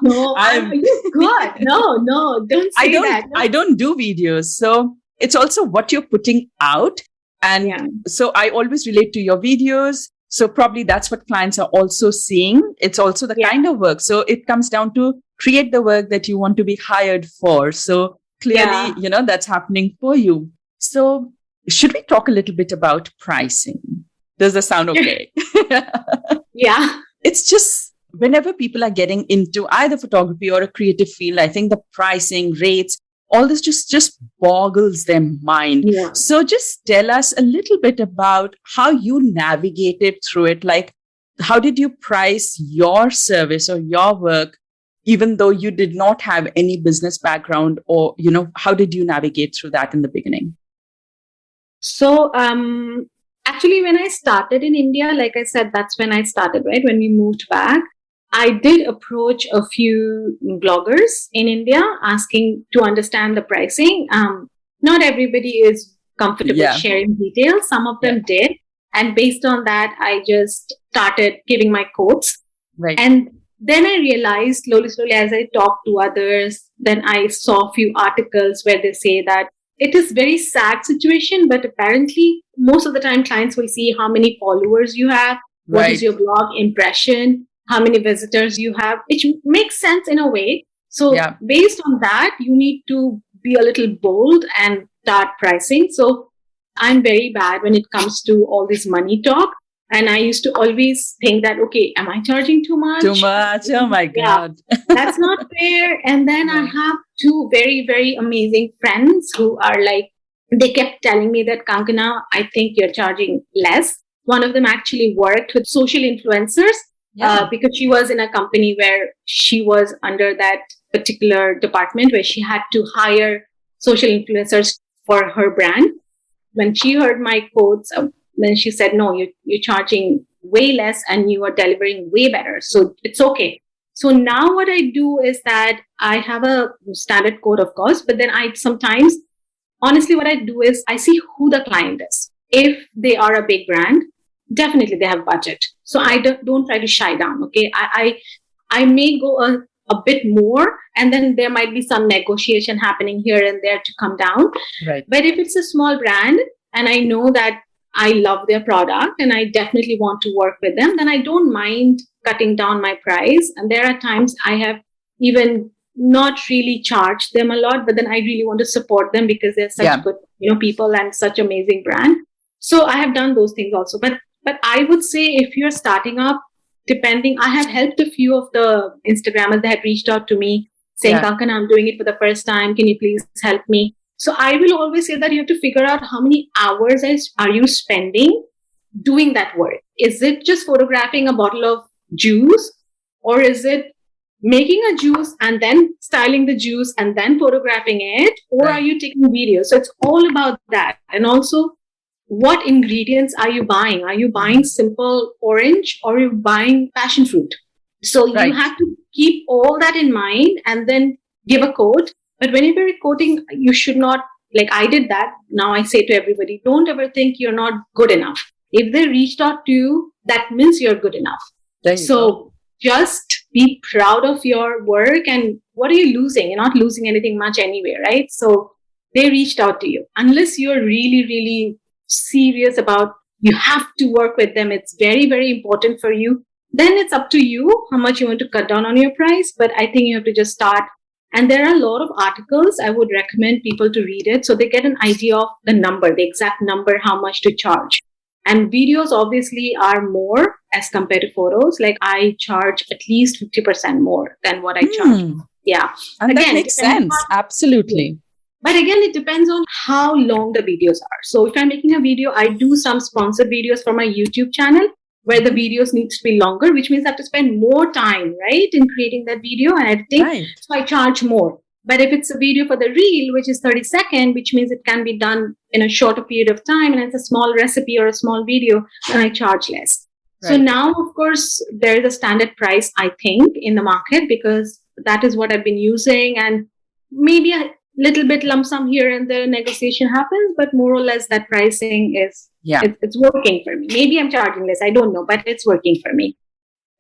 no, you good. No, don't say that. No. I don't do videos. So it's also what you're putting out. And so I always relate to your videos. So probably that's what clients are also seeing. It's also the kind of work. So it comes down to create the work that you want to be hired for. So clearly, that's happening for you. So should we talk a little bit about pricing? Does that sound okay? Yeah. It's just whenever people are getting into either photography or a creative field, I think the pricing, rates, all this just boggles their mind. Yeah. So just tell us a little bit about how you navigated through it. Like, how did you price your service or your work, even though you did not have any business background, or, how did you navigate through that in the beginning? So, actually, when I started in India, like I said, that's when I started, right? When we moved back, I did approach a few bloggers in India asking to understand the pricing. Not everybody is comfortable sharing details. Some of them did. And based on that, I just started giving my quotes. Right. And then I realized slowly, as I talked to others, then I saw a few articles where they say that it is very sad situation, but apparently most of the time clients will see how many followers you have, what is your blog impression, how many visitors you have, which makes sense in a way. So based on that, you need to be a little bold and start pricing. So I'm very bad when it comes to all this money talk. And I used to always think that, okay, am I charging too much? Too much. Oh my God. That's not fair. And then I have 2 very, very amazing friends who are like they kept telling me that, Kankana, I think you're charging less. One of them actually worked with social influencers because she was in a company where she was under that particular department where she had to hire social influencers for her brand. When she heard my quotes, then she said, no, you're charging way less and you are delivering way better. So it's okay. So now what I do is that I have a standard quote, of course, but then I sometimes, honestly, what I do is I see who the client is. If they are a big brand, definitely they have budget. So I don't try to shy down. Okay. I may go a bit more, and then there might be some negotiation happening here and there to come down. Right. But if it's a small brand and I know that I love their product and I definitely want to work with them, then I don't mind cutting down my price. And there are times I have even not really charged them a lot, but then I really want to support them because they're such good, people and such amazing brand. So I have done those things also. But I would say if you're starting up, I have helped a few of the Instagrammers that had reached out to me saying, Kankana, I'm doing it for the first time. Can you please help me? So I will always say that you have to figure out how many hours are you spending doing that work. Is it just photographing a bottle of juice, or is it making a juice and then styling the juice and then photographing it, or are you taking videos? So it's all about that. And also, what ingredients are you buying? Are you buying simple orange or are you buying passion fruit? So you have to keep all that in mind and then give a quote. But whenever you're quoting, you should not, like I did that. Now I say to everybody, don't ever think you're not good enough. If they reached out to you, that means you're good enough. So just be proud of your work. And what are you losing? You're not losing anything much anyway, right? So they reached out to you. Unless you're really, really serious about you have to work with them, it's very, very important for you, then it's up to you how much you want to cut down on your price. But I think you have to just start. And there are a lot of articles I would recommend people to read it so they get an idea of the number, the exact number, how much to charge. And videos obviously are more as compared to photos. Like I charge at least 50% more than what I charge. Yeah. And again, that makes sense. Absolutely. But again, it depends on how long the videos are. So if I'm making a video, I do some sponsored videos for my YouTube channel where the videos needs to be longer, which means I have to spend more time, right, in creating that video and editing. So I charge more. But if it's a video for the reel, which is 30 seconds, which means it can be done in a shorter period of time, and it's a small recipe or a small video, then I charge less. So now, of course, there is a standard price, I think, in the market because that is what I've been using. And maybe a little bit lump sum here and there negotiation happens, but more or less that pricing is, it's working for me. Maybe I'm charging less, I don't know, but it's working for me.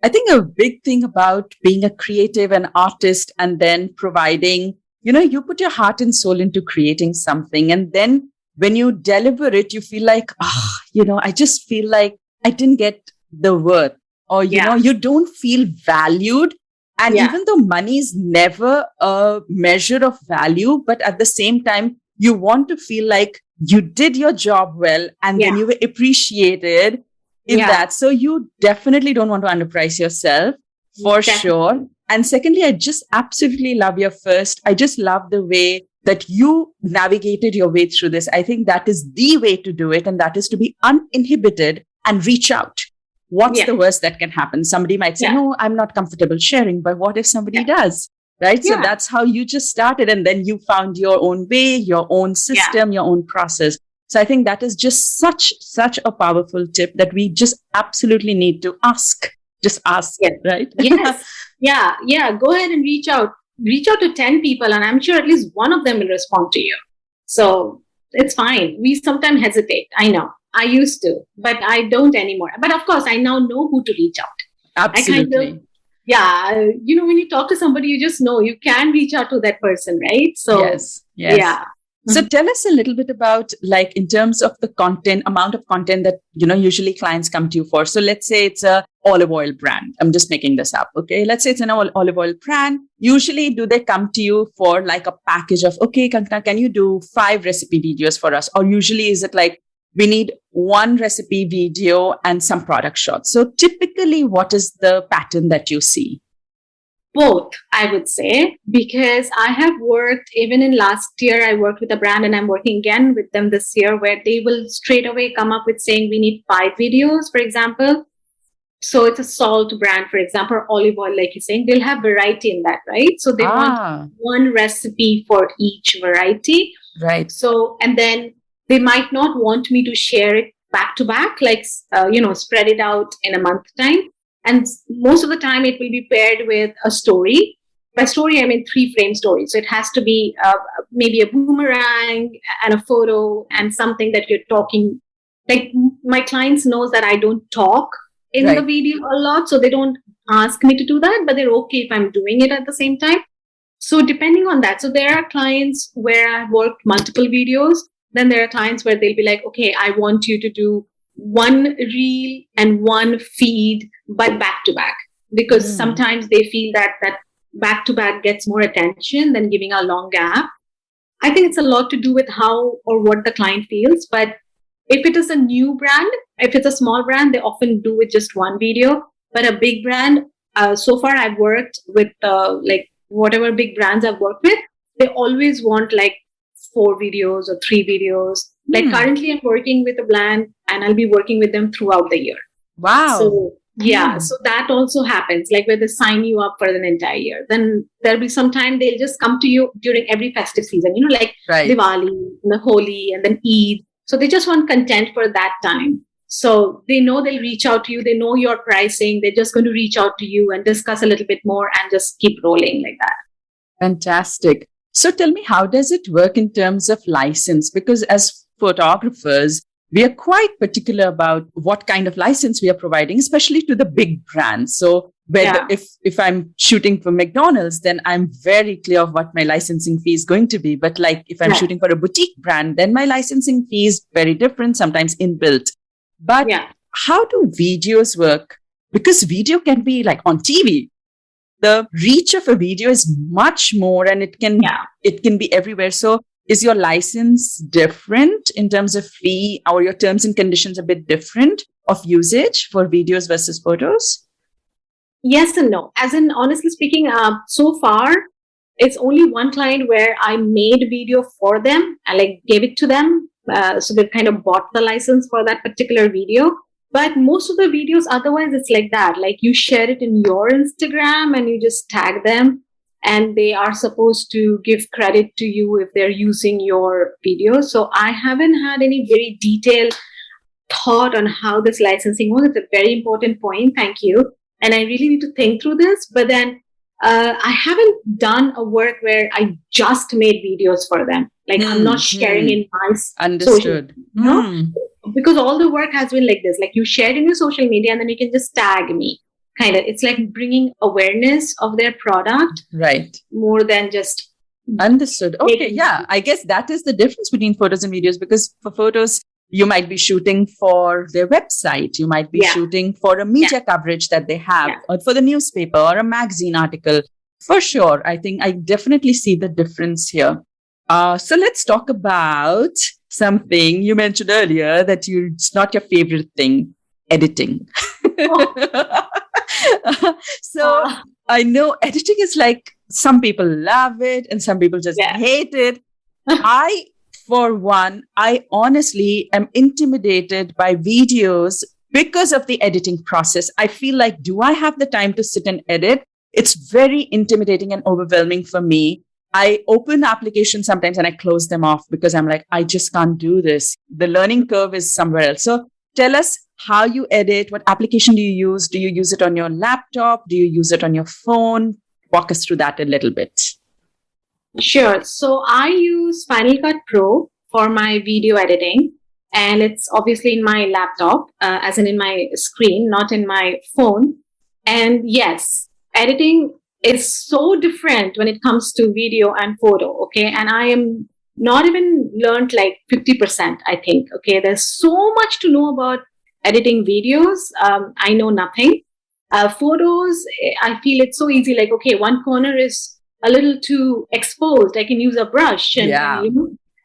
I think a big thing about being a creative, an artist, and then providing, you put your heart and soul into creating something. And then when you deliver it, you feel like, I just feel like I didn't get the worth, or, you don't feel valued. And even though money is never a measure of value, but at the same time, you want to feel like you did your job well and then you were appreciated in that. So you definitely don't want to underprice yourself for sure. And secondly, I just absolutely love I just love the way that you navigated your way through this. I think that is the way to do it. And that is to be uninhibited and reach out. What's the worst that can happen? Somebody might say, no, I'm not comfortable sharing, but what if somebody does? Right? So that's how you just started. And then you found your own way, your own system, your own process. So I think that is just such a powerful tip that we just absolutely need to ask. Just ask, right? Yes. Yeah. Go ahead and reach out. Reach out to 10 people and I'm sure at least one of them will respond to you. So it's fine. We sometimes hesitate. I know. I used to, but I don't anymore. But of course, I now know who to reach out. Absolutely. When you talk to somebody, you just know you can reach out to that person, right? So, yes. So tell us a little bit about, like, in terms of the amount of content that, usually clients come to you for. So let's say it's a olive oil brand. I'm just making this up. Okay. Let's say it's an olive oil brand. Usually do they come to you for like a package of, okay, Kankana, can you do 5 recipe videos for us? Or usually is it like, we need 1 recipe video and some product shots. So typically, what is the pattern that you see? Both, I would say, because I have worked, even in last year, I worked with a brand and I'm working again with them this year, where they will straight away come up with saying we need 5 videos, for example. So it's a salt brand, for example, or olive oil, like you're saying, they'll have variety in that, right? So they want Ah, one recipe for each variety. right. So, and then they might not want me to share it back to back, like, spread it out in a month time. And most of the time it will be paired with a story. By story, I mean 3-frame story. So it has to be maybe a boomerang and a photo and something that you're talking. Like my clients knows that I don't talk in the Right. video a lot. So they don't ask me to do that, but they're okay if I'm doing it at the same time. So depending on that, so there are clients where I've worked multiple videos. Then there are clients where they'll be like, okay, I want you to do one reel and one feed, but back to back, because Mm. sometimes they feel that back to back gets more attention than giving a long gap. I think it's a lot to do with how or what the client feels. But if it is a new brand, if it's a small brand, they often do with just one video. But a big brand, so far I've worked with like whatever big brands I've worked with, they always want like 4 videos or 3 videos. Like Hmm. currently I'm working with a brand and I'll be working with them throughout the year. Wow. So yeah, Hmm. so that also happens, like where they sign you up for an entire year. Then there'll be some time they'll just come to you during every festive season, like Right. Diwali, the Holi, and then Eid. So they just want content for that time. So they know they'll reach out to you. They know your pricing. They're just going to reach out to you and discuss a little bit more and just keep rolling like that. Fantastic. So tell me, how does it work in terms of license? Because as photographers, we are quite particular about what kind of license we are providing, especially to the big brands. So whether Yeah. if I'm shooting for McDonald's, then I'm very clear of what my licensing fee is going to be. But like if I'm Right. shooting for a boutique brand, then my licensing fee is very different, sometimes inbuilt. But Yeah. how do videos work? Because video can be like on TV. The reach of a video is much more, and Yeah. it can be everywhere. So is your license different in terms of fee, or your terms and conditions a bit different of usage for videos versus photos? Yes and no. As in, honestly speaking, so far, it's only one client where I made video for them. I like gave it to them. So they kind of bought the license for that particular video. But most of the videos, otherwise, it's like that. Like you share it in your Instagram and you just tag them, and they are supposed to give credit to you if they're using your video. So I haven't had any very detailed thought on how this licensing works. It's a very important point. Thank you. And I really need to think through this. But then I haven't done a work where I just made videos for them. Like I'm not sharing in my social, Understood. because all the work has been like this. Like you share in your social media and then you can just tag me. Kind of, it's like bringing awareness of their product Right. more than just Understood. Okay. making. Yeah. I guess that is the difference between photos and videos, because for photos, you might be shooting for their website. You might be Yeah. shooting for a media coverage that they have, Yeah. or for the newspaper or a magazine article. For sure. I think I definitely see the difference here. So let's talk about something you mentioned earlier that it's not your favorite thing, editing. So Uh, I know editing is like some people love it and some people just Yeah. hate it. I, for one, I honestly am intimidated by videos because of the editing process. I feel like, do I have the time to sit and edit? It's very intimidating and overwhelming for me. I open applications sometimes and I close them off because I'm like, I just can't do this. The learning curve is somewhere else. So tell us how you edit. What application do you use? Do you use it on your laptop? Do you use it on your phone? Walk us through that a little bit. Sure. So I use Final Cut Pro for my video editing, and it's obviously in my laptop, as in my screen, not in my phone. And yes, editing is so different when it comes to video and photo. Okay. And I am not even learned like 50%, I think. Okay. There's so much to know about editing videos. I know nothing. Photos, I feel it's so easy. Like, okay, one corner is a little too exposed. I can use a brush Yeah.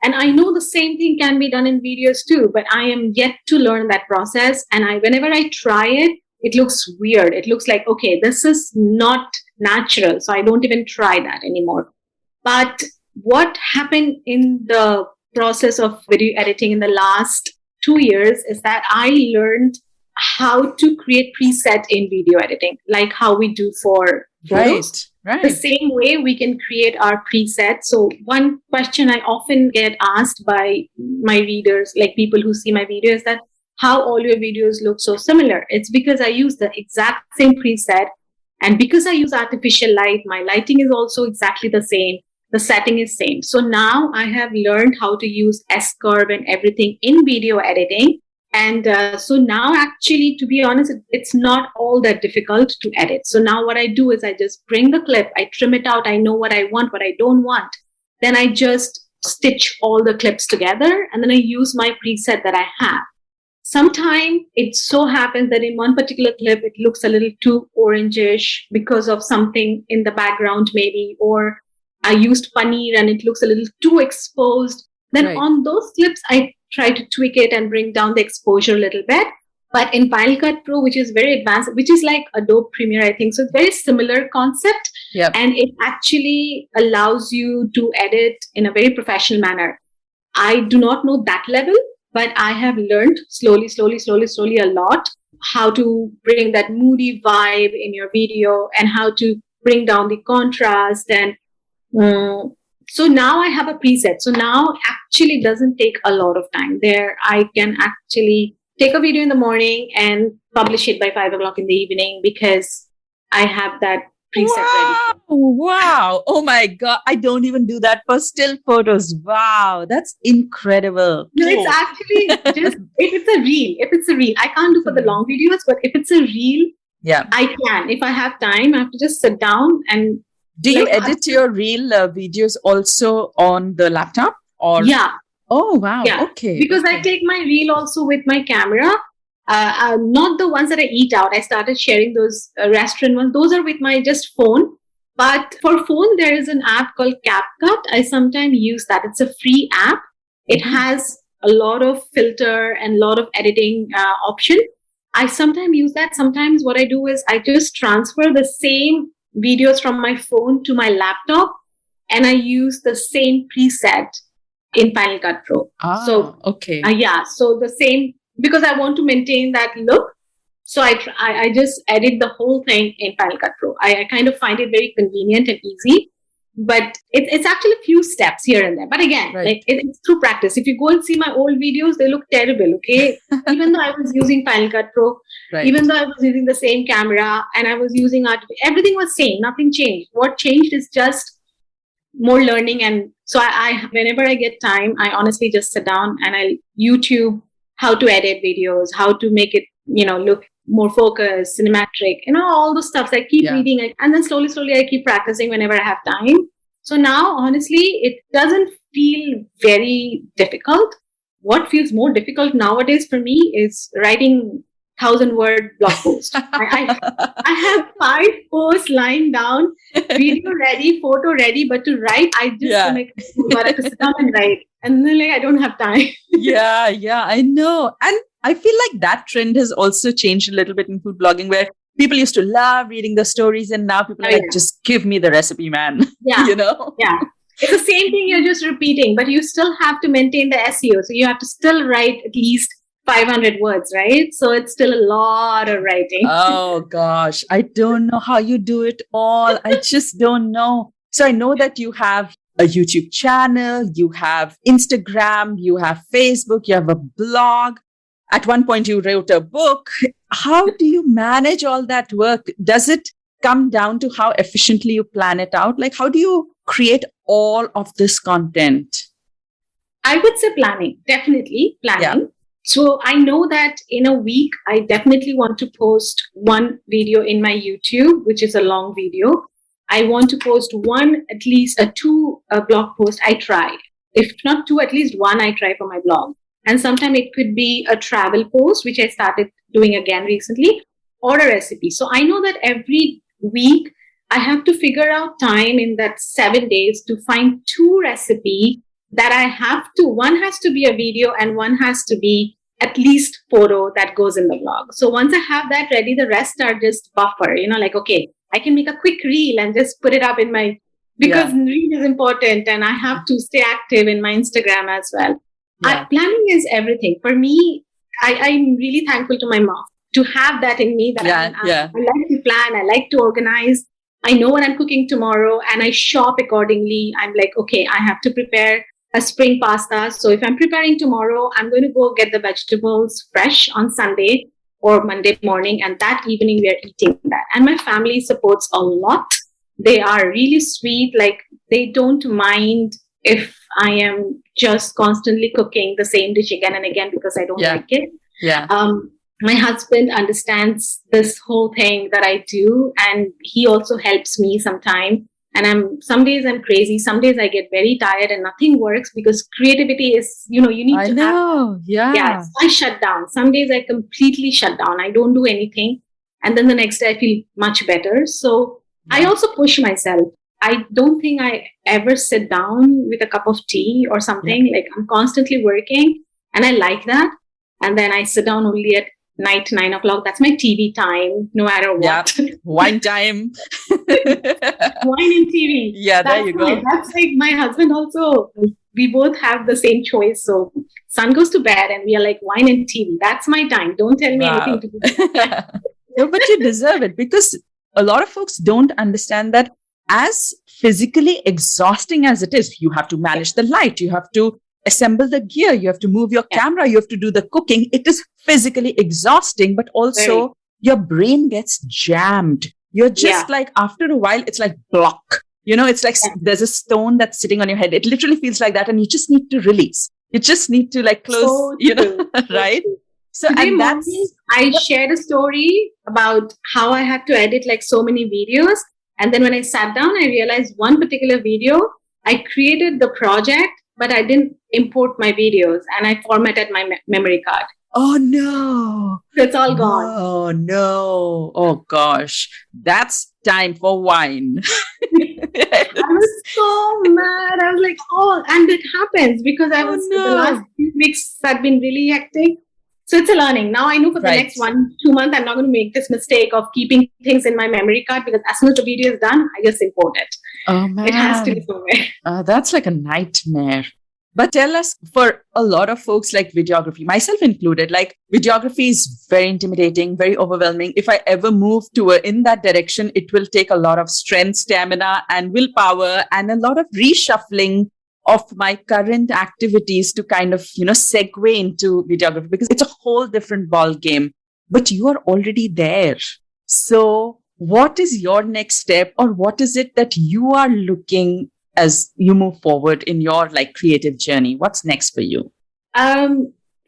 and I know the same thing can be done in videos too, but I am yet to learn that process. And whenever I try it, it looks weird. It looks like, okay, this is not natural. So I don't even try that anymore. But what happened in the process of video editing in the last 2 years is that I learned how to create preset in video editing, like how we do for photos. Right. The same way we can create our preset. So one question I often get asked by my readers, like people who see my videos, is that how all your videos look so similar. It's because I use the exact same preset. And because I use artificial light, my lighting is also exactly the same. The setting is same. So now I have learned how to use S-curve and everything in video editing. And so now actually, to be honest, it's not all that difficult to edit. So now what I do is I just bring the clip, I trim it out. I know what I want, what I don't want. Then I just stitch all the clips together and then I use my preset that I have. Sometimes it so happens that in one particular clip, it looks a little too orangish because of something in the background maybe, or I used paneer and it looks a little too exposed. Then on those clips, I try to tweak it and bring down the exposure a little bit. But in Final Cut Pro, which is very advanced, which is like Adobe Premiere, I think. So it's very similar concept. Yep. And it actually allows you to edit in a very professional manner. I do not know that level, but I have learned slowly a lot how to bring that moody vibe in your video and how to bring down the contrast. And so now I have a preset. So now actually doesn't take a lot of time. There I can actually take a video in the morning and publish it by 5 o'clock in the evening because I have that preset ready. Wow. Oh my God. I don't even do that for still photos. Wow. That's incredible. No, it's actually just, if it's a reel, I can't do for the long videos, but if it's a reel, I can. If I have time, I have to just sit down and... Do you edit your reel videos also on the laptop? Or Yeah. Oh, wow. Yeah. Okay. Because I take my reel also with my camera. Not the ones that I eat out. I started sharing those restaurant ones. Those are with my just phone. But for phone, there is an app called CapCut. I sometimes use that. It's a free app. It has a lot of filter and a lot of editing option. I sometimes use that. Sometimes what I do is I just transfer the same videos from my phone to my laptop and I use the same preset in Final Cut Pro. So, okay. So the same, because I want to maintain that look. So I just edit the whole thing in Final Cut Pro. I kind of find it very convenient and easy, but it's actually a few steps here and there. But again, like it's through practice. If you go and see my old videos, they look terrible. Okay. Even though I was using Final Cut Pro, even though I was using the same camera and I was using everything was same, nothing changed. What changed is just more learning. And so I whenever I get time, I honestly just sit down and I YouTube how to edit videos, how to make it, look more focused, cinematic, all those stuff. So I keep reading and then slowly I keep practicing whenever I have time. So now, honestly, it doesn't feel very difficult. What feels more difficult nowadays for me is writing 1,000-word blog post. I have 5 posts lying down, video ready, photo ready, but to write, I just got to sit down and write. And then I don't have time. Yeah, I know. And I feel like that trend has also changed a little bit in food blogging, where people used to love reading the stories and now people are like, just give me the recipe, man. Yeah. Yeah. It's the same thing you're just repeating, but you still have to maintain the SEO. So you have to still write at least 500 words, right? So it's still a lot of writing. Oh gosh, I don't know how you do it all. I just don't know. So I know that you have a YouTube channel, you have Instagram, you have Facebook, you have a blog. At one point you wrote a book. How do you manage all that work? Does it come down to how efficiently you plan it out? Like, how do you create all of this content? I would say planning, definitely planning. Yeah. So I know that in a week, I definitely want to post one video in my YouTube, which is a long video. I want to post at least 2 blog posts. I try. If not 2, at least 1 I try for my blog. And sometimes it could be a travel post, which I started doing again recently, or a recipe. So I know that every week I have to figure out time in that 7 days to find 2 recipes that I have to. One has to be a video and one has to be at least photo that goes in the blog. So once I have that ready, the rest are just buffer, like, okay, I can make a quick reel and just put it up in my, because reel is important and I have to stay active in my Instagram as well. Planning is everything. For me, I'm really thankful to my mom to have that in me that I like to plan, I like to organize. I know what I'm cooking tomorrow and I shop accordingly. I'm like, okay, I have to prepare a spring pasta. So if I'm preparing tomorrow, I'm going to go get the vegetables fresh on Sunday or Monday morning. And that evening we are eating that. And my family supports a lot. They are really sweet. Like they don't mind if I am just constantly cooking the same dish again and again because I don't like it. My husband understands this whole thing that I do, and he also helps me sometimes. And some days I'm crazy. Some days I get very tired and nothing works because creativity is, you need to have. So I shut down. Some days I completely shut down. I don't do anything. And then the next day I feel much better. So I also push myself. I don't think I ever sit down with a cup of tea or something. Like I'm constantly working and I like that. And then I sit down only at night, 9 o'clock. That's my TV time, no matter what. Wine time. Wine and TV. There you go. That's like my husband also. We both have the same choice. So son goes to bed and we are like wine and TV. That's my time. Don't tell me anything to do. No, but you deserve it because a lot of folks don't understand that as physically exhausting as it is, you have to manage the light, you have to assemble the gear, you have to move your camera, you have to do the cooking. It is physically exhausting, but also your brain gets jammed. You're just like, after a while, it's like block. It's like there's a stone that's sitting on your head. It literally feels like that. And you just need to release. You just need to like close, right? So today morning, I shared a story about how I had to edit like so many videos. And then when I sat down, I realized one particular video, I created the project, but I didn't import my videos and I formatted my memory card. Oh, no. So it's all gone. Oh, no. Oh, gosh. That's time for wine. I was so mad. I was like, and it happens because the last few weeks have been really hectic. So it's a learning. Now I know for the next 1-2 months, I'm not going to make this mistake of keeping things in my memory card because as soon as the video is done, I just import it. Oh, man. It has to be somewhere. That's like a nightmare. But tell us, for a lot of folks like videography, myself included, like videography is very intimidating, very overwhelming. If I ever move in that direction, it will take a lot of strength, stamina, and willpower, and a lot of reshuffling of my current activities to kind of, segue into videography because it's a whole different ball game. But you are already there. So what is your next step, or what is it that you are looking as you move forward in your like creative journey? What's next for you?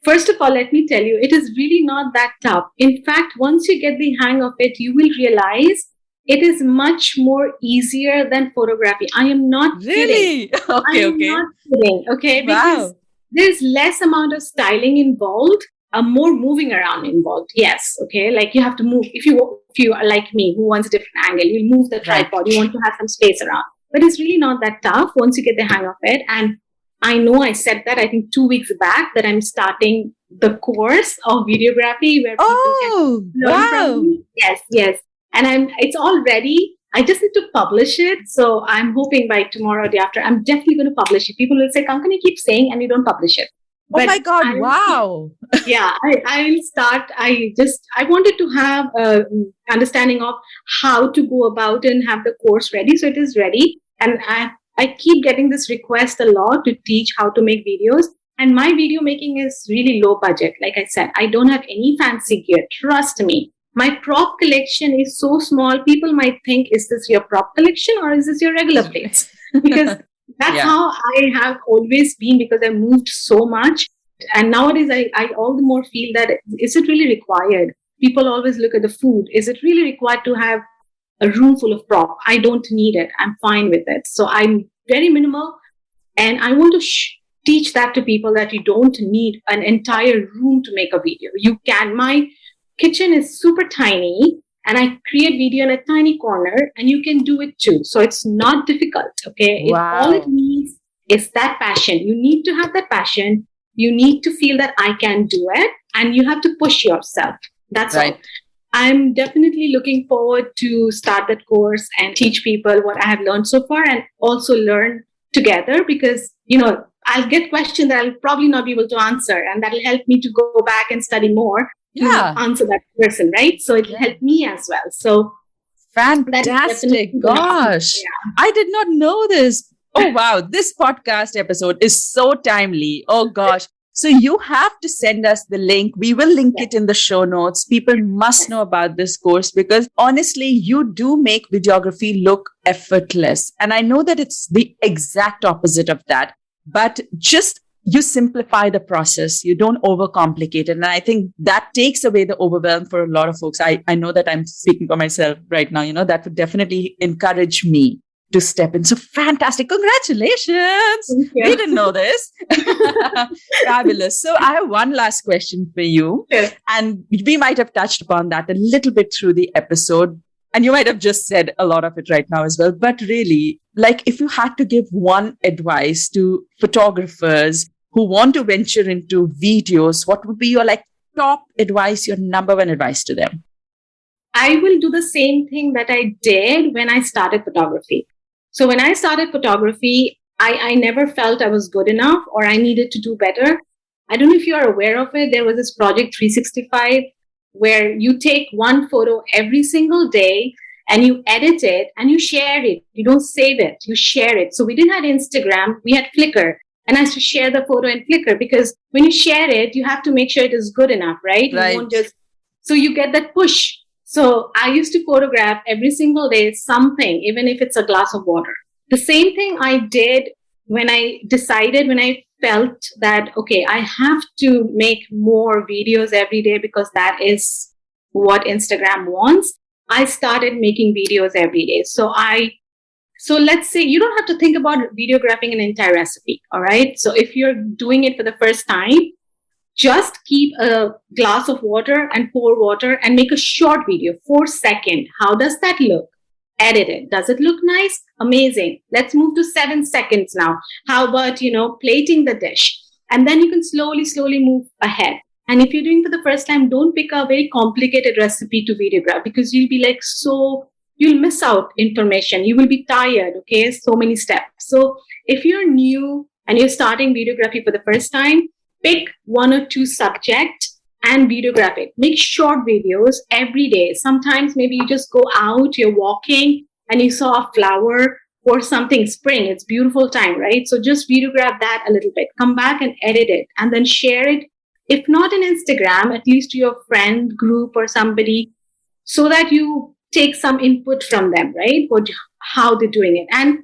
First of all, let me tell you, it is really not that tough. In fact, once you get the hang of it, you will realize it is much more easier than photography. I am not really kidding. I am not kidding. Okay, because there's less amount of styling involved, more moving around involved. Yes. Okay. Like you have to move. If you are like me, who wants a different angle, you move the tripod. You want to have some space around. But it's really not that tough once you get the hang of it. And I know I said that, I think 2 weeks back, that I'm starting the course of videography where people can learn from me. Yes. And it's all ready. I just need to publish it. So I'm hoping by tomorrow or the after, I'm definitely going to publish it. People will say, Kankana, you keep saying and you don't publish it. But my God, wow. I will start. I wanted to have an understanding of how to go about and have the course ready. So it is ready. And I keep getting this request a lot to teach how to make videos. And my video making is really low budget. Like I said, I don't have any fancy gear. Trust me. My prop collection is so small. People might think, is this your prop collection or is this your regular plates? Because that's how I have always been, because I moved so much. And nowadays, I all the more feel that, is it really required? People always look at the food. Is it really required to have a room full of prop? I don't need it. I'm fine with it. So I'm very minimal. And I want to teach that to people, that you don't need an entire room to make a video. You can. My kitchen is super tiny and I create video in a tiny corner, and you can do it too. So it's not difficult. Okay. Wow. All it needs is that passion. You need to have that passion. You need to feel that I can do it, and you have to push yourself. That's all. I'm definitely looking forward to start that course and teach people what I have learned so far and also learn together because, I'll get questions that I'll probably not be able to answer and that'll help me to go back and study more to Yeah. answer that person, right? So it'll help me as well. So that is Fantastic. definitely Gosh, yeah. I did not know this. Oh, wow. This podcast episode is so timely. Oh, gosh. So you have to send us the link. We will link Yes, it in the show notes. People must yes. know about this course because honestly, you do make videography look effortless. And I know that it's the exact opposite of that, but just you simplify the process. You don't overcomplicate it. And I think that takes away the overwhelm for a lot of folks. I know that I'm speaking for myself right now. That would definitely encourage me to step in. So fantastic. Congratulations. Thank We you. didn't know this. Fabulous. So I have one last question for you. Sure. And we might have touched upon that a little bit through the episode. And you might have just said a lot of it right now as well. But really, like if you had to give one advice to photographers who want to venture into videos, what would be your like top advice, your number one advice to them? I will do the same thing that I did when I started photography. So when I started photography, I never felt I was good enough or I needed to do better. I don't know if you are aware of it. There was this project 365 where you take one photo every single day and you edit it and you share it. You don't save it, you share it. So we didn't have Instagram, we had Flickr. And I used to share the photo in Flickr because when you share it, you have to make sure it is good enough, right? You Right. won't just, so you get that push. So I used to photograph every single day something, even if it's a glass of water. The same thing I did when I felt that, okay, I have to make more videos every day because that is what Instagram wants. I started making videos every day. So let's say you don't have to think about videographing an entire recipe. All right. So if you're doing it for the first time, just keep a glass of water and pour water and make a short video, 4 seconds. How does that look? Edit it. Does it look nice? Amazing. Let's move to 7 seconds now. How about, plating the dish? And then you can slowly move ahead. And if you're doing for the first time, don't pick a very complicated recipe to videograph because you'll be you'll miss out information. You will be tired. Okay. So many steps. So if you're new and you're starting videography for the first time, pick one or two subjects and videograph it. Make short videos every day. Sometimes maybe you just go out, you're walking and you saw a flower or something, spring. It's beautiful time, right? So just videograph that a little bit. Come back and edit it and then share it. If not in Instagram, at least to your friend group or somebody so that you take some input from them, right? How they're doing it. And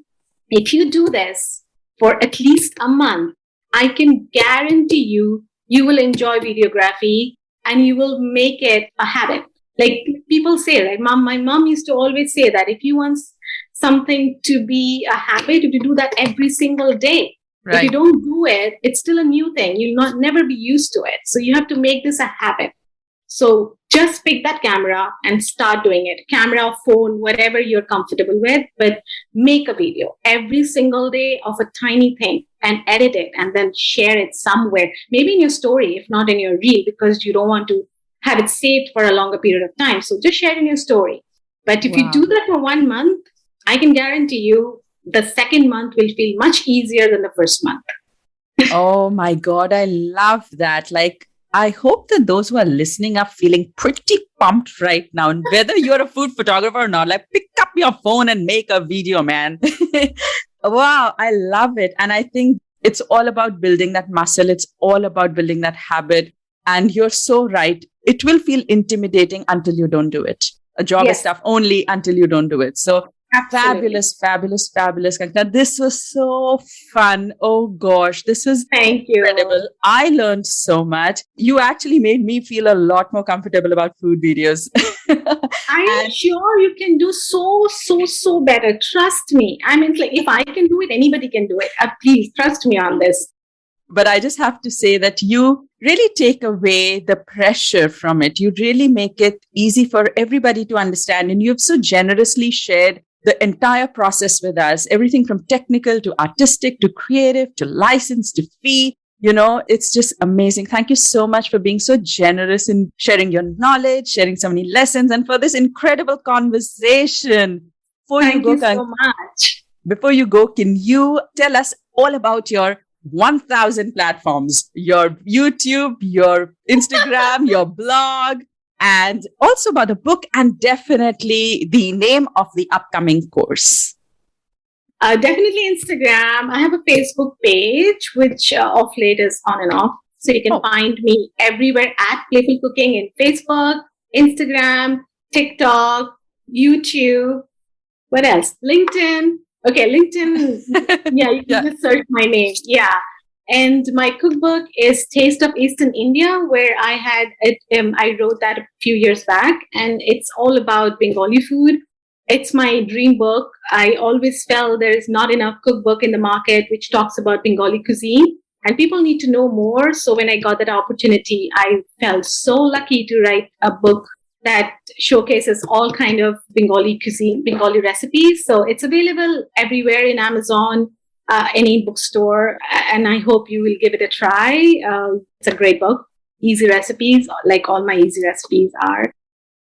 if you do this for at least a month, I can guarantee you will enjoy videography and you will make it a habit. Like people say, like my mom used to always say that if you want something to be a habit, if you do that every single day, if you don't do it, it's still a new thing. You'll never be used to it. So you have to make this a habit. So just pick that camera and start doing it. Camera, phone, whatever you're comfortable with, but make a video every single day of a tiny thing and edit it and then share it somewhere, maybe in your story, if not in your reel, because you don't want to have it saved for a longer period of time. So just share it in your story. But if you do that for 1 month, I can guarantee you the second month will feel much easier than the first month. Oh my God, I love that. Like, I hope that those who are listening are feeling pretty pumped right now. And whether you're a food photographer or not, like pick up your phone and make a video, man. Wow, I love it. And I think it's all about building that muscle. It's all about building that habit. And you're so right. It will feel intimidating until you don't do it. A job is tough only until you don't do it. So Absolutely. fabulous. Kankana. This was so fun. Oh gosh, this was Thank you. incredible. I learned so much. You actually made me feel a lot more comfortable about food videos. I'm sure you can do so better. Trust me. I mean, like if I can do it, anybody can do it. Please trust me on this. But I just have to say that you really take away the pressure from it. You really make it easy for everybody to understand. And you've so generously shared the entire process with us, everything from technical to artistic to creative to license to fee. It's just amazing. Thank you so much for being so generous in sharing your knowledge, sharing so many lessons, and for this incredible conversation. Thank you so much. Before you go, can you tell us all about your 1000 platforms, your YouTube, your Instagram, your blog, and also about the book and definitely the name of the upcoming course? Definitely Instagram. I have a Facebook page, which of late is on and off. So you can find me everywhere at Playful Cooking in Facebook, Instagram, TikTok, YouTube. What else? LinkedIn. Okay, LinkedIn. Yeah, you can just search my name. Yeah. And my cookbook is Taste of Eastern India, where I had it. I wrote that a few years back, and it's all about Bengali food. It's my dream book. I always felt there is not enough cookbook in the market which talks about Bengali cuisine, and people need to know more. So when I got that opportunity, I felt so lucky to write a book that showcases all kind of Bengali cuisine, Bengali recipes. So it's available everywhere in Amazon, any bookstore, and I hope you will give it a try. It's a great book. Easy recipes, like all my easy recipes are.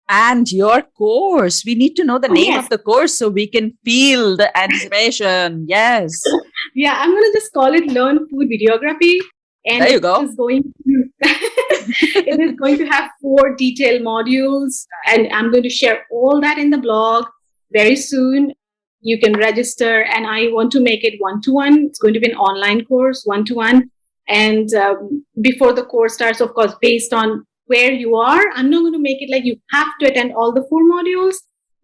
And your course. We need to know the name of the course so we can feel the anticipation. Yes. Yeah, I'm going to just call it Learn Food Videography. And there you go. It is going to have 4 detailed modules, and I'm going to share all that in the blog very soon. You can register, and I want to make it one-to-one. It's going to be an online course, one-to-one. And before the course starts, of course, based on where you are, I'm not going to make it like you have to attend all the 4 modules.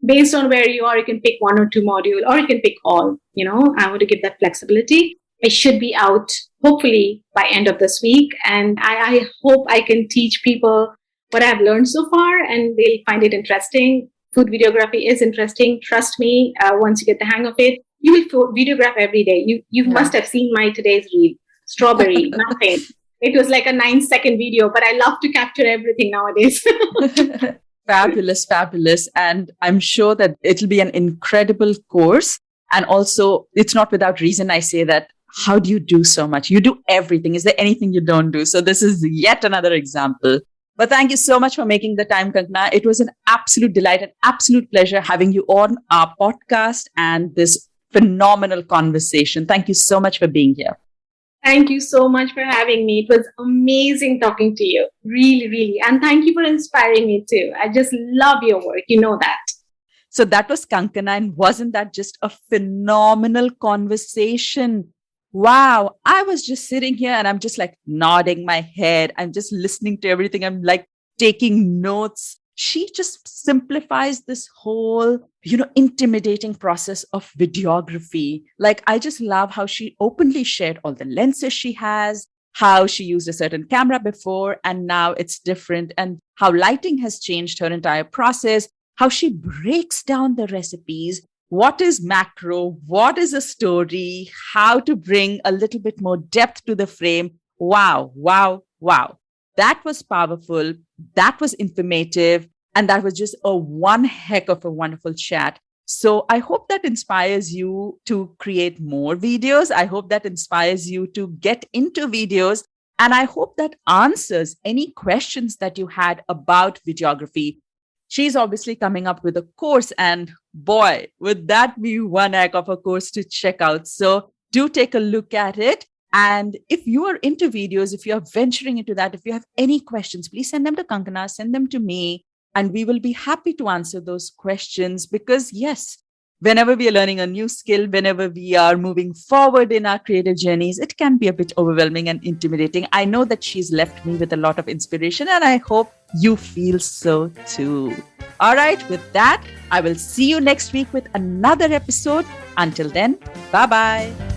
Based on where you are, you can pick 1 or 2 modules, or you can pick all. I want to give that flexibility. It should be out hopefully by end of this week. And I hope I can teach people what I've learned so far, and they'll find it interesting. Food videography is interesting. Trust me, once you get the hang of it, you will videograph every day. You must have seen my today's reel. Strawberry, nothing. It was like a 9-second video, but I love to capture everything nowadays. Fabulous, fabulous. And I'm sure that it'll be an incredible course. And also, it's not without reason I say that. How do you do so much? You do everything. Is there anything you don't do? So this is yet another example. But thank you so much for making the time, Kankana. It was an absolute delight, an absolute pleasure having you on our podcast and this phenomenal conversation. Thank you so much for being here. Thank you so much for having me. It was amazing talking to you. Really, really. And thank you for inspiring me too. I just love your work. You know that. So that was Kankana, and wasn't that just a phenomenal conversation? Wow. I was just sitting here and I'm just like nodding my head. I'm just listening to everything. I'm like taking notes. She just simplifies this whole, intimidating process of videography. Like, I just love how she openly shared all the lenses she has, how she used a certain camera before and now it's different, and how lighting has changed her entire process, how she breaks down the recipes. What is macro? What is a story? How to bring a little bit more depth to the frame. Wow, wow, wow. That was powerful. That was informative. And that was just one heck of a wonderful chat. So I hope that inspires you to create more videos. I hope that inspires you to get into videos. And I hope that answers any questions that you had about videography. She's obviously coming up with a course, and boy, would that be one heck of a course to check out. So do take a look at it. And if you are into videos, if you're venturing into that, if you have any questions, please send them to Kankana, send them to me, and we will be happy to answer those questions. Because yes, whenever we are learning a new skill, whenever we are moving forward in our creative journeys, it can be a bit overwhelming and intimidating. I know that she's left me with a lot of inspiration, and I hope you feel so too. All right, with that, I will see you next week with another episode. Until then, bye-bye.